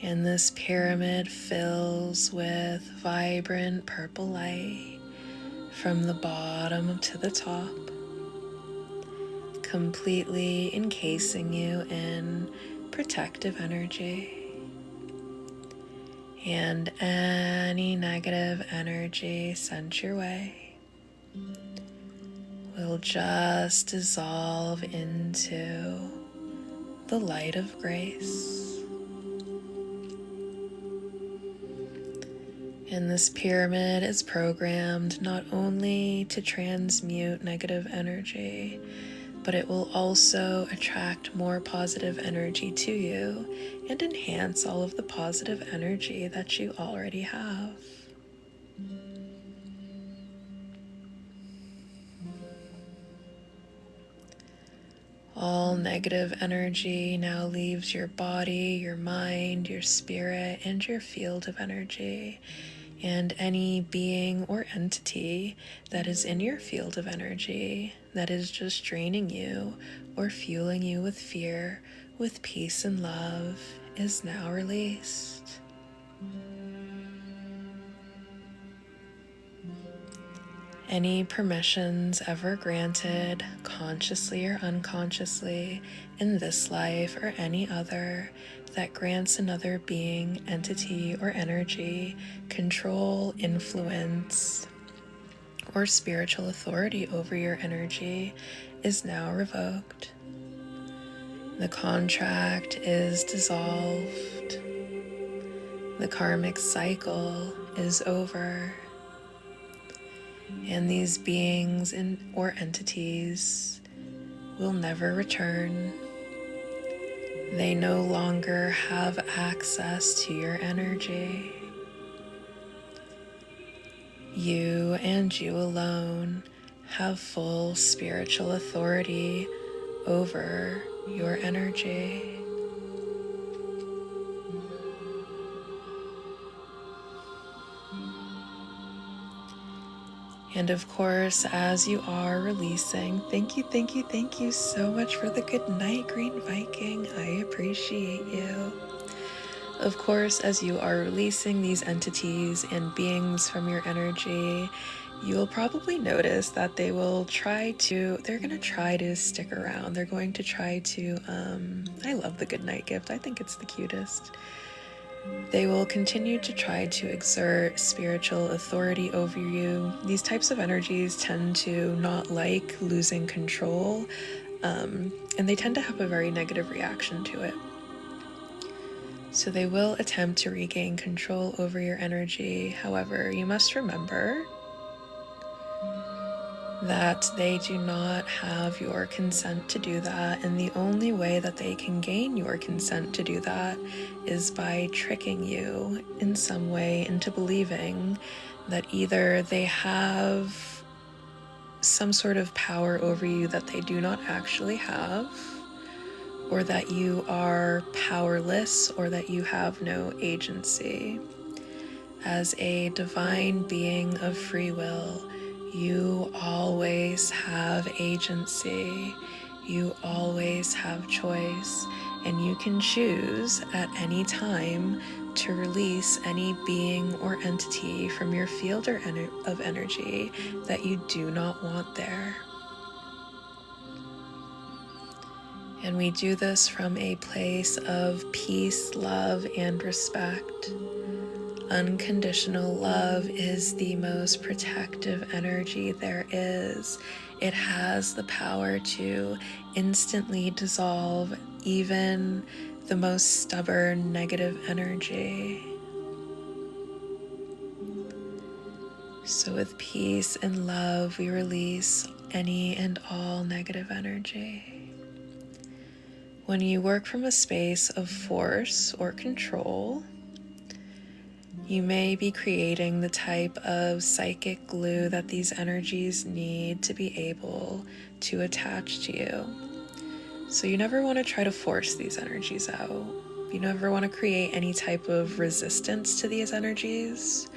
And this pyramid fills with vibrant purple light from the bottom to the top, completely encasing you in protective energy. And any negative energy sent your way will just dissolve into the light of grace. And this pyramid is programmed not only to transmute negative energy, but it will also attract more positive energy to you and enhance all of the positive energy that you already have. All negative energy now leaves your body, your mind, your spirit, and your field of energy. And any being or entity that is in your field of energy that is just draining you or fueling you with fear, with peace and love, is now released. Any permissions ever granted, consciously or unconsciously, in this life or any other, that grants another being, entity, or energy control, influence, or spiritual authority over your energy is now revoked. The contract is dissolved. The karmic cycle is over. And these beings or entities will never return. They no longer have access to your energy. You and you alone have full spiritual authority over your energy. And of course, as you are releasing, thank you so much for the good night, Green Viking. I appreciate you. Of course, as you are releasing these entities and beings from your energy, you'll probably notice that they're going to try to stick around. They're going to try to, I love the good night gift. I think it's the cutest. They will continue to try to exert spiritual authority over you. These types of energies tend to not like losing control, and they tend to have a very negative reaction to it. So they will attempt to regain control over your energy. However, you must remember that they do not have your consent to do that, and the only way that they can gain your consent to do that is by tricking you in some way into believing that either they have some sort of power over you that they do not actually have, or that you are powerless, or that you have no agency. As a divine being of free will, you always have agency, you always have choice, and you can choose at any time to release any being or entity from your field of energy that you do not want there. And we do this from a place of peace, love, and respect. Unconditional love is the most protective energy there is. It has the power to instantly dissolve even the most stubborn negative energy. So with peace and love, we release any and all negative energy. When you work from a space of force or control, you may be creating the type of psychic glue that these energies need to be able to attach to you. So you never want to try to force these energies out. You never want to create any type of resistance to these energies.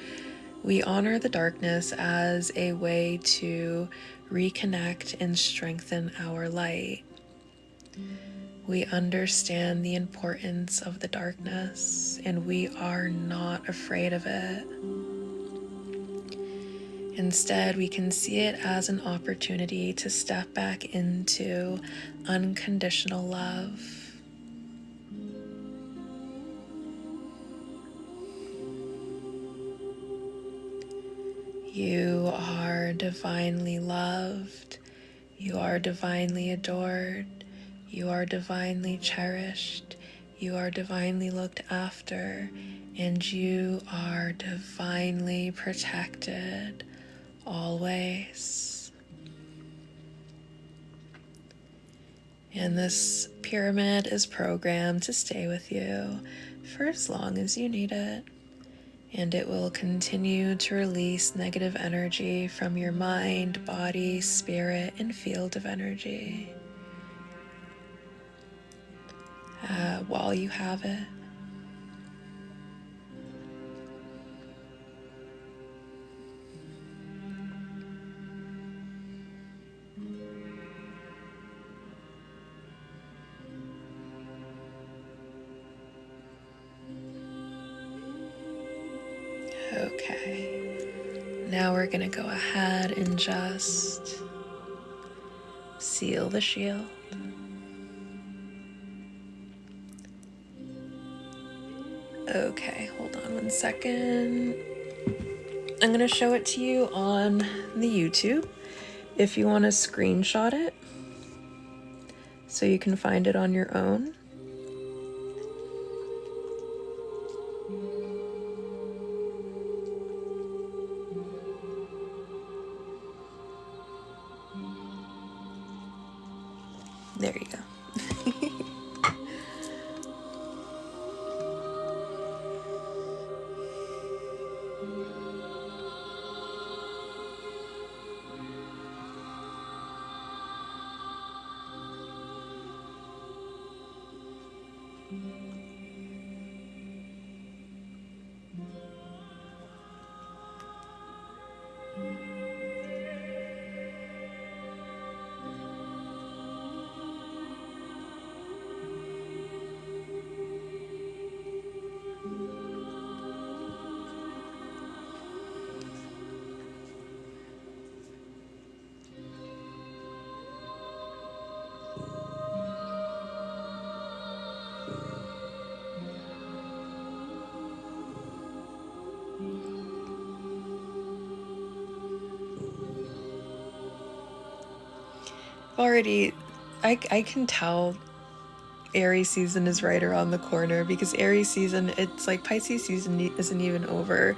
We honor the darkness as a way to reconnect and strengthen our light. We understand the importance of the darkness, and we are not afraid of it. Instead, we can see it as an opportunity to step back into unconditional love. You are divinely loved. You are divinely adored. You are divinely cherished, you are divinely looked after, and you are divinely protected, always. And this pyramid is programmed to stay with you for as long as you need it, and it will continue to release negative energy from your mind, body, spirit, and field of energy. while you have it. Okay, now we're gonna go ahead and just seal the shield. Okay, hold on one second. I'm gonna show it to you on the YouTube if you want to screenshot it so you can find it on your own. There you go. Already, I can tell Aries season is right around the corner, because Aries season, it's like Pisces season isn't even over,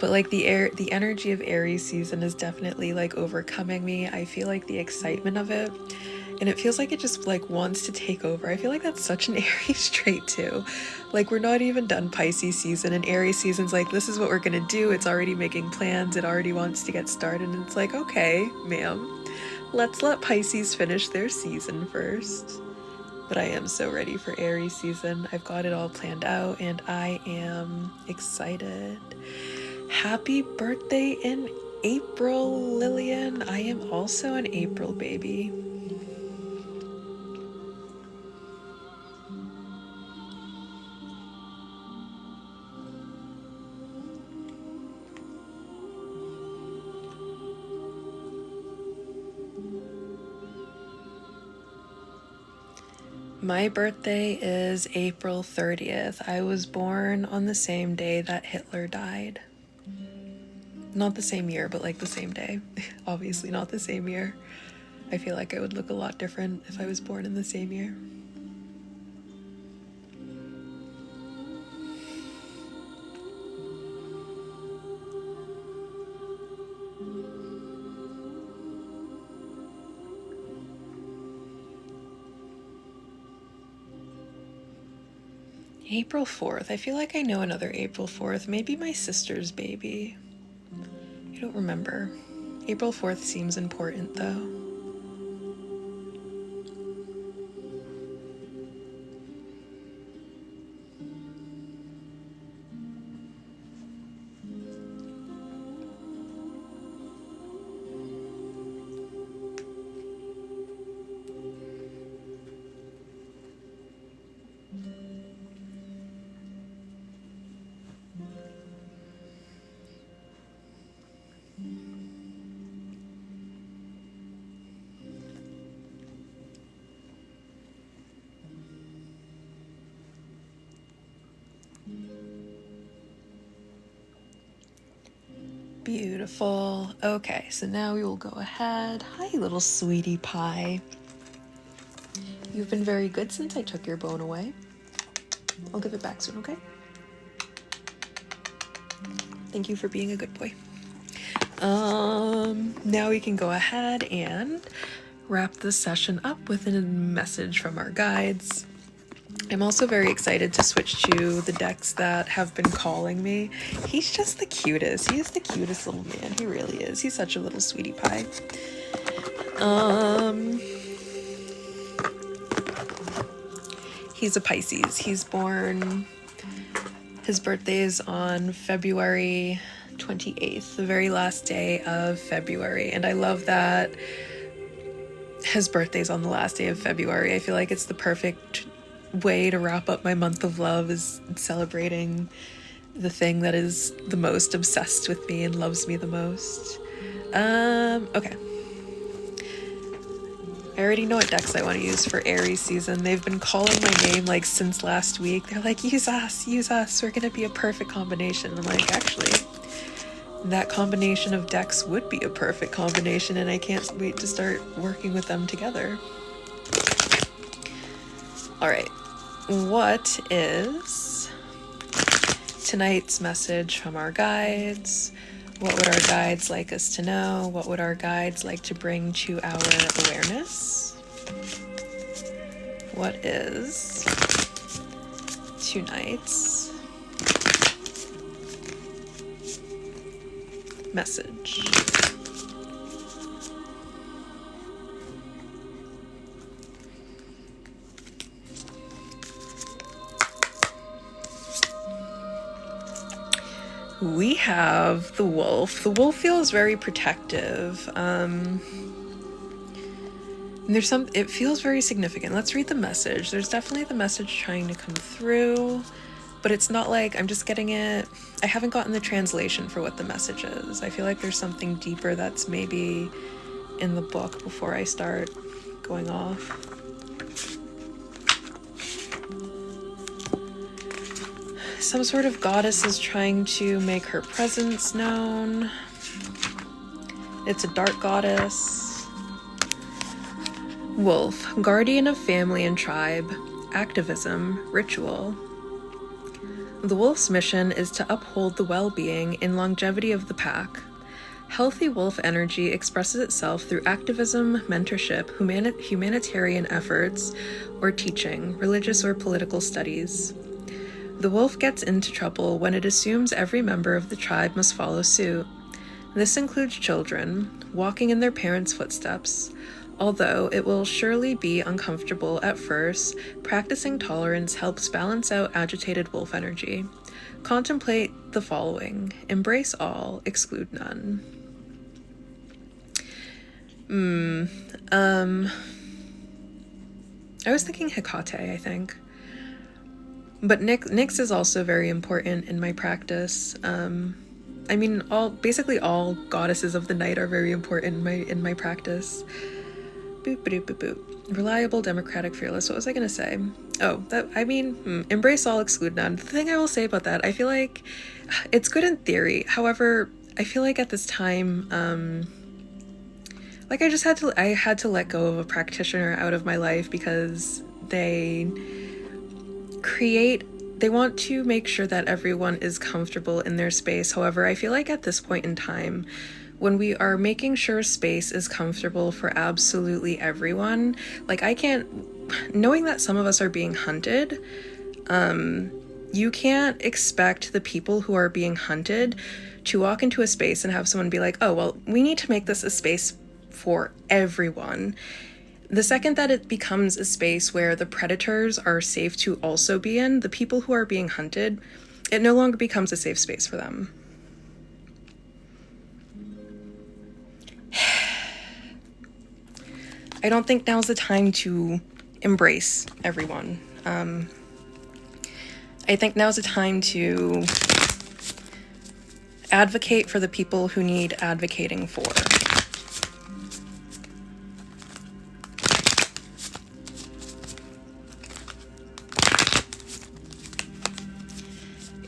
but like the energy of Aries season is definitely like overcoming me. I feel like the excitement of it, and it feels like it just like wants to take over. I feel like that's such an Aries trait too. Like, we're not even done Pisces season, and Aries season's like, this is what we're gonna do. It's already making plans. It already wants to get started, and it's like, okay, ma'am, let's let Pisces finish their season first. But I am so ready for Aries season. I've got it all planned out, and I am excited. Happy birthday in April, Lillian. I am also an April baby. My birthday is April 30th. I was born on the same day that Hitler died. Not the same year, but like the same day. Obviously not the same year. I feel like I would look a lot different if I was born in the same year. April 4th. I feel like I know another April 4th. Maybe my sister's baby. I don't remember. April 4th seems important though. Beautiful. Okay, so now we will go ahead. Hi, little sweetie pie. You've been very good since I took your bone away. I'll give it back soon, okay? Thank you for being a good boy. Now we can go ahead and wrap this session up with a message from our guides. I'm also very excited to switch to the decks that have been calling me. He's just the cutest. He is the cutest little man. He really is. He's such a little sweetie pie. He's a Pisces. He's born, his birthday is on February 28th, the very last day of February. And I love that his birthday's on the last day of February. I feel like it's the perfect way to wrap up my month of love, is celebrating the thing that is the most obsessed with me and loves me the most. Okay. I already know what decks I want to use for Aries season. They've been calling my name like since last week. They're like, use us, we're gonna be a perfect combination. I'm like, actually, that combination of decks would be a perfect combination, and I can't wait to start working with them together. All right, what is tonight's message from our guides? What would our guides like us to know? What would our guides like to bring to our awareness? What is tonight's message? We have the wolf. The wolf feels very protective. It feels very significant. Let's read the message. There's definitely the message trying to come through, but it's not like I'm just getting it. I haven't gotten the translation for what the message is. I feel like there's something deeper that's maybe in the book before I start going off. Some sort of goddess is trying to make her presence known. It's a dark goddess. Wolf, guardian of family and tribe, activism, ritual. The wolf's mission is to uphold the well-being and longevity of the pack. Healthy wolf energy expresses itself through activism, mentorship, humanitarian efforts, or teaching, religious or political studies. The wolf gets into trouble when it assumes every member of the tribe must follow suit. This includes children, walking in their parents' footsteps. Although it will surely be uncomfortable at first, practicing tolerance helps balance out agitated wolf energy. Contemplate the following: embrace all, exclude none. I was thinking Hecate, I think. But Nyx is also very important in my practice. I mean, basically all goddesses of the night are very important in my practice. Boop, boop, boop, boop. Reliable, democratic, fearless. What was I gonna say? Embrace all, exclude none. The thing I will say about that, I feel like it's good in theory. However, I feel like at this time, I had to let go of a practitioner out of my life because they want to make sure that everyone is comfortable in their space. However, I feel like at this point in time, when we are making sure space is comfortable for absolutely everyone, knowing that some of us are being hunted, you can't expect the people who are being hunted to walk into a space and have someone be like, oh, well, we need to make this a space for everyone. The second that it becomes a space where the predators are safe to also be in, the people who are being hunted, it no longer becomes a safe space for them. I don't think now's the time to embrace everyone. I think now's the time to advocate for the people who need advocating for.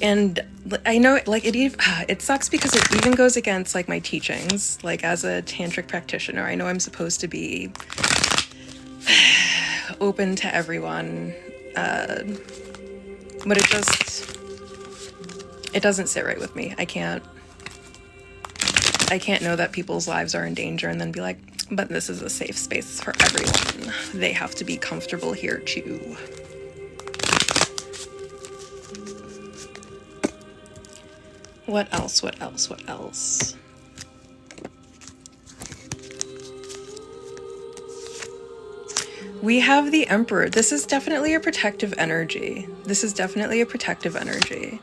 And I know, it sucks because it even goes against, my teachings. As a tantric practitioner, I know I'm supposed to be open to everyone, but it doesn't sit right with me. I can't know that people's lives are in danger and then be like, but this is a safe space for everyone. They have to be comfortable here too. What else? We have the Emperor. This is definitely a protective energy. This is definitely a protective energy.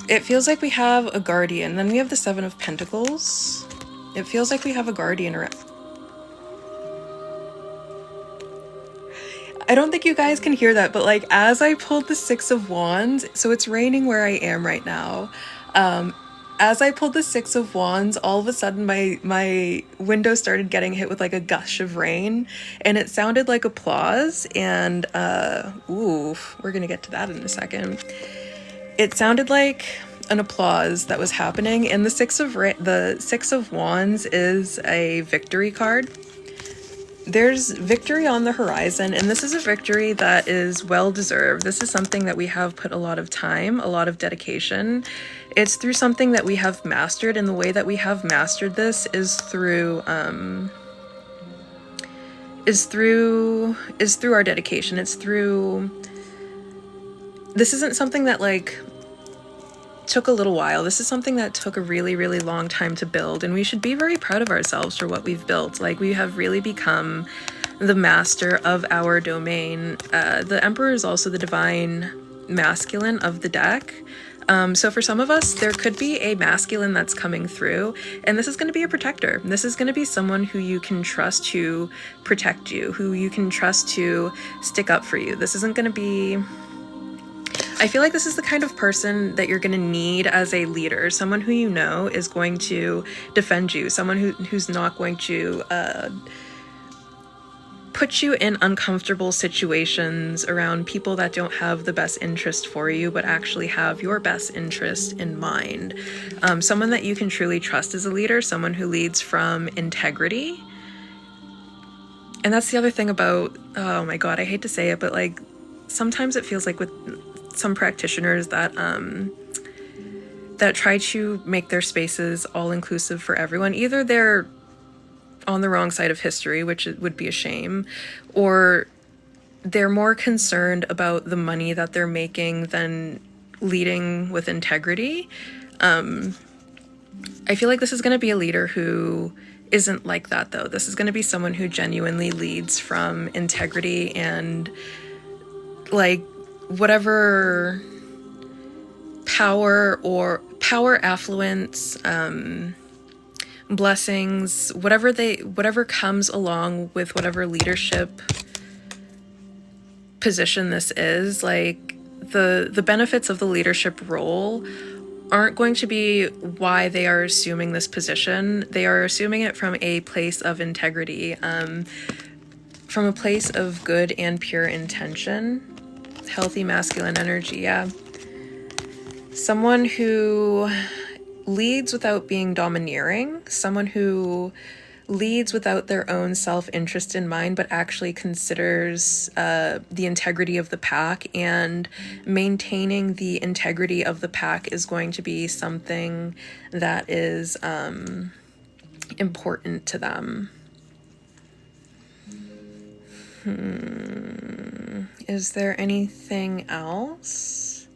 It feels like we have a guardian. Then we have the Seven of Pentacles. It feels like we have a guardian around. I don't think you guys can hear that, but like as I pulled the Six of Wands, so it's raining where I am right now. As I pulled the Six of Wands, all of a sudden my window started getting hit with like a gush of rain, and it sounded like applause, and ooh, we're gonna get to that in a second. It sounded like an applause that was happening, and the Six of Wands is a victory card. There's victory on the horizon, and this is a victory that is well deserved. This is something that we have put a lot of time, a lot of dedication. It's through something that we have mastered, and the way that we have mastered this is through our dedication. It's through, this isn't something that like took a little while. This is something that took a really, really long time to build, and we should be very proud of ourselves for what we've built. Like, we have really become the master of our domain. The Emperor is also the divine masculine of the deck. So for some of us, there could be a masculine that's coming through, and this is going to be a protector. This is going to be someone who you can trust to protect you, who you can trust to stick up for you. This isn't going to be, I feel like this is the kind of person that you're going to need as a leader, someone who you know is going to defend you, someone who's not going to put you in uncomfortable situations around people that don't have the best interest for you, but actually have your best interest in mind. Someone that you can truly trust as a leader, someone who leads from integrity. And that's the other thing about, oh my God, I hate to say it, but like sometimes it feels like with some practitioners that that try to make their spaces all inclusive for everyone, either they're on the wrong side of history, which would be a shame, or they're more concerned about the money that they're making than leading with integrity. I feel like this is going to be a leader who isn't like that, though. This is going to be someone who genuinely leads from integrity and like whatever power, affluence, blessings, whatever comes along with whatever leadership position this is, like the benefits of the leadership role aren't going to be why they are assuming this position. They are assuming it from a place of integrity, from a place of good and pure intention. Healthy masculine energy, yeah. Someone who leads without being domineering, someone who leads without their own self-interest in mind, but actually considers the integrity of the pack, and maintaining the integrity of the pack is going to be something that is important to them. Is there anything else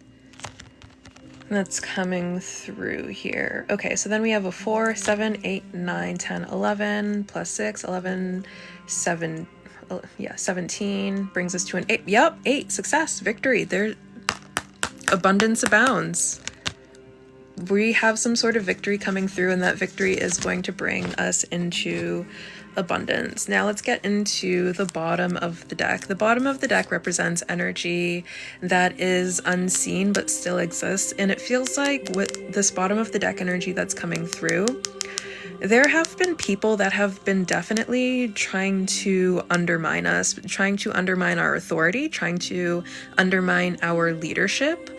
that's coming through here? Okay, so then we have a 4, 7, 8, 9, 10, 11, plus 6, 11, 7, yeah, 17, brings us to an 8. Yep, 8, success, victory. There, abundance abounds. We have some sort of victory coming through, and that victory is going to bring us into abundance. Now let's get into the bottom of the deck. The bottom of the deck represents energy that is unseen but still exists, and it feels like with this bottom of the deck energy that's coming through, there have been people that have been definitely trying to undermine us, trying to undermine our authority, trying to undermine our leadership,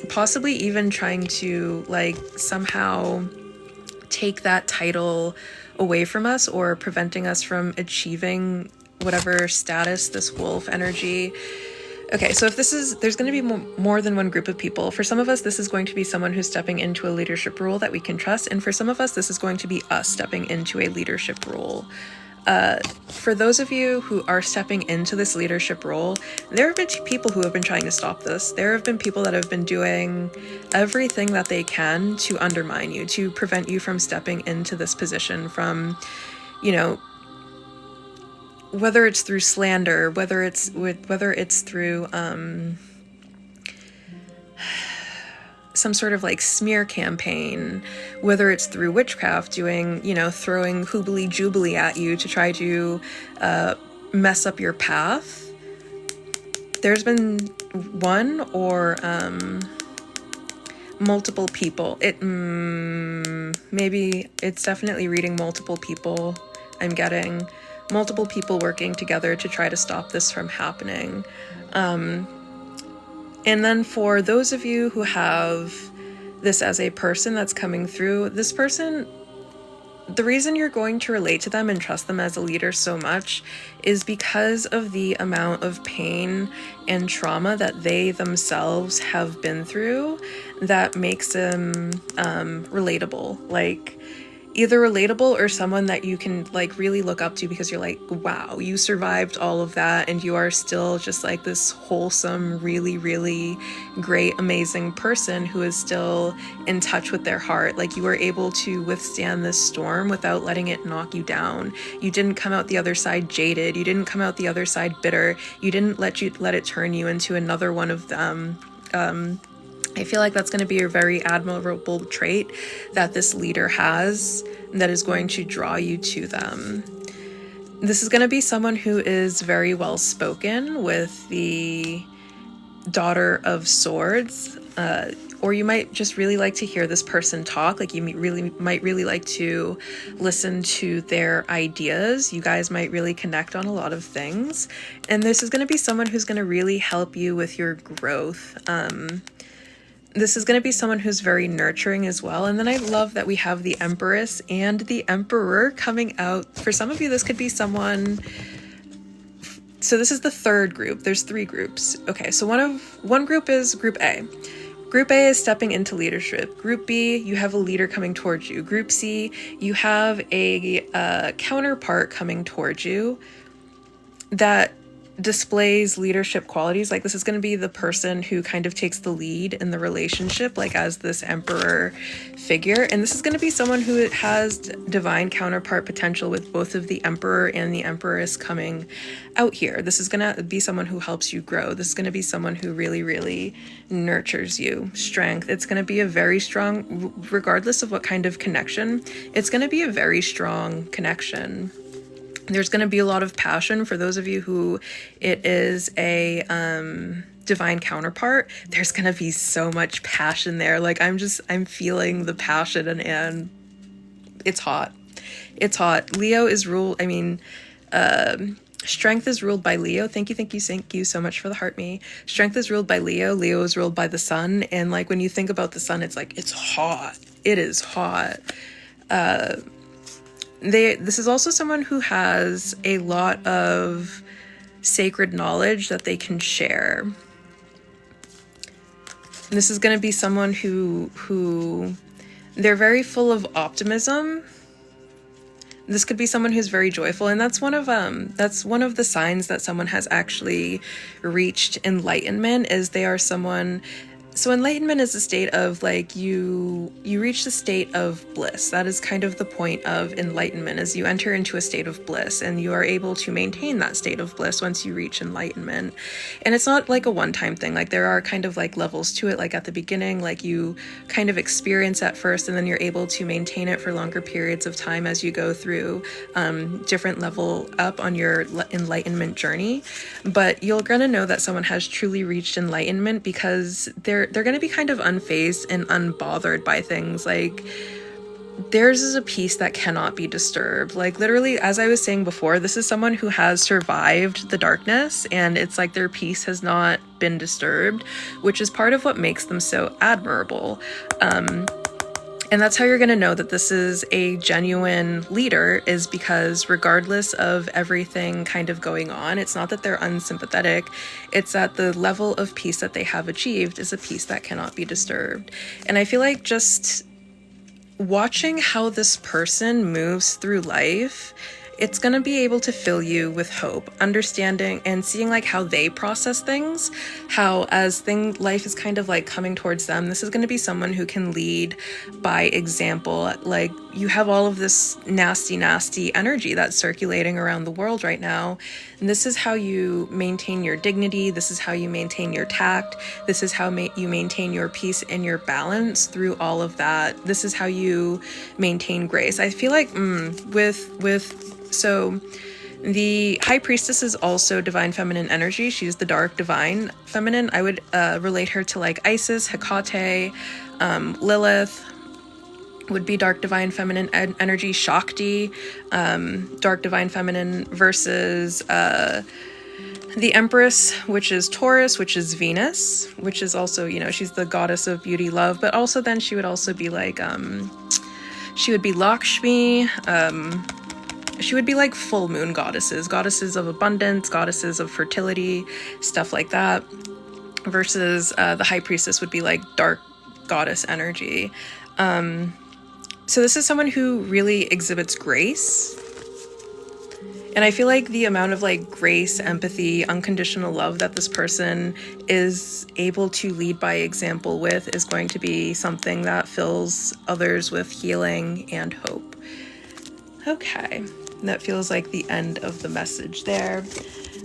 possibly even trying to like somehow take that title away from us, or preventing us from achieving whatever status this wolf energy. Okay, so if this is, there's going to be more than one group of people. For some of us, this is going to be someone who's stepping into a leadership role that we can trust, and for some of us, this is going to be us stepping into a leadership role. For those of you who are stepping into this leadership role, there have been people who have been trying to stop this. There have been people that have been doing everything that they can to undermine you, to prevent you from stepping into this position, from, you know, whether it's through slander, whether it's through some sort of like smear campaign, whether it's through witchcraft, doing, throwing hoobly jubilee at you to try to mess up your path. There's been one or multiple people. Maybe it's definitely reading multiple people. I'm getting multiple people working together to try to stop this from happening. And then for those of you who have this as a person that's coming through, this person, the reason you're going to relate to them and trust them as a leader so much is because of the amount of pain and trauma that they themselves have been through that makes them relatable. Like, either relatable or someone that you can like really look up to because you're like, wow, you survived all of that and you are still just like this wholesome, really, really great, amazing person who is still in touch with their heart. Like, you were able to withstand this storm without letting it knock you down. You didn't come out the other side jaded. You didn't come out the other side bitter. You didn't let it turn you into another one of them. I feel like that's going to be a very admirable trait that this leader has that is going to draw you to them. This is going to be someone who is very well spoken with the Daughter of Swords, or you might just really like to hear this person talk. Like, you might really like to listen to their ideas. You guys might really connect on a lot of things. And this is going to be someone who's going to really help you with your growth. This is going to be someone who's very nurturing as well. And then I love that we have the Empress and the Emperor coming out. For some of you, this could be someone... So this is the third group. There's 3 groups. Okay, so one group is Group A. Group A is stepping into leadership. Group B, you have a leader coming towards you. Group C, you have a counterpart coming towards you that displays leadership qualities. Like, this is going to be the person who kind of takes the lead in the relationship, like as this emperor figure. And this is going to be someone who has divine counterpart potential with both of the emperor and the empress coming out here. This is going to be someone who helps you grow. This is going to be someone who really, really nurtures you. Strength. It's going to be a very strong, regardless of what kind of connection, it's going to be a very strong connection. There's going to be a lot of passion for those of you who it is a divine counterpart. There's going to be so much passion there. Like, I'm feeling the passion and it's hot. It's hot. Leo is ruled, Strength is ruled by Leo. Thank you so much for the heart me. Strength is ruled by Leo. Leo is ruled by the sun. And like, when you think about the sun, it's like, it's hot. It is hot. This is also someone who has a lot of sacred knowledge that they can share. This is going to be someone who they're very full of optimism. This could be someone who's very joyful, and that's one of the signs that someone has actually reached enlightenment, is they are someone. So enlightenment is a state of like, you reach the state of bliss. That is kind of the point of enlightenment, is you enter into a state of bliss and you are able to maintain that state of bliss once you reach enlightenment. And it's not like a one-time thing. Like, there are kind of like levels to it. Like, at the beginning, like, you kind of experience at first, and then you're able to maintain it for longer periods of time as you go through different level up on your enlightenment journey. But you're gonna know that someone has truly reached enlightenment because they're going to be kind of unfazed and unbothered by things. Like, theirs is a peace that cannot be disturbed. Like, literally, as I was saying before, this is someone who has survived the darkness, and it's like their peace has not been disturbed, which is part of what makes them so admirable. And that's how you're going to know that this is a genuine leader, is because regardless of everything kind of going on, it's not that they're unsympathetic. It's that the level of peace that they have achieved is a peace that cannot be disturbed. And I feel like just watching how this person moves through life it's going to be able to fill you with hope, understanding and seeing like how they process things, how as life is kind of like coming towards them, this is going to be someone who can lead by example. Like, you have all of this nasty energy that's circulating around the world right now, and this is how you maintain your dignity, this is how you maintain your tact, this is how you maintain your peace and your balance through all of that. This is how you maintain grace. I feel like so the High Priestess is also divine feminine energy. She's the dark divine feminine. I would relate her to like Isis, Hecate, Lilith would be dark divine feminine energy. Shakti, dark divine feminine, versus the Empress, which is Taurus, which is Venus, which is also, you know, she's the goddess of beauty, love, but also then she would also be like, she would be Lakshmi, she would be like full moon goddesses of abundance, goddesses of fertility, stuff like that, versus the High Priestess would be like dark goddess energy. So this is someone who really exhibits grace. And I feel like the amount of like grace, empathy, unconditional love that this person is able to lead by example with is going to be something that fills others with healing and hope. Okay, that feels like the end of the message there.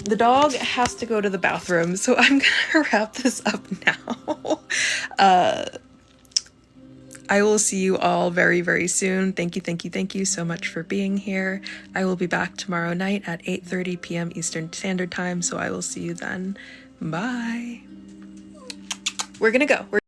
The dog has to go to the bathroom, so I'm gonna wrap this up now. I will see you all very, very soon. Thank you so much for being here. I will be back tomorrow night at 8:30 p.m. Eastern Standard Time, so I will see you then. Bye. We're gonna go.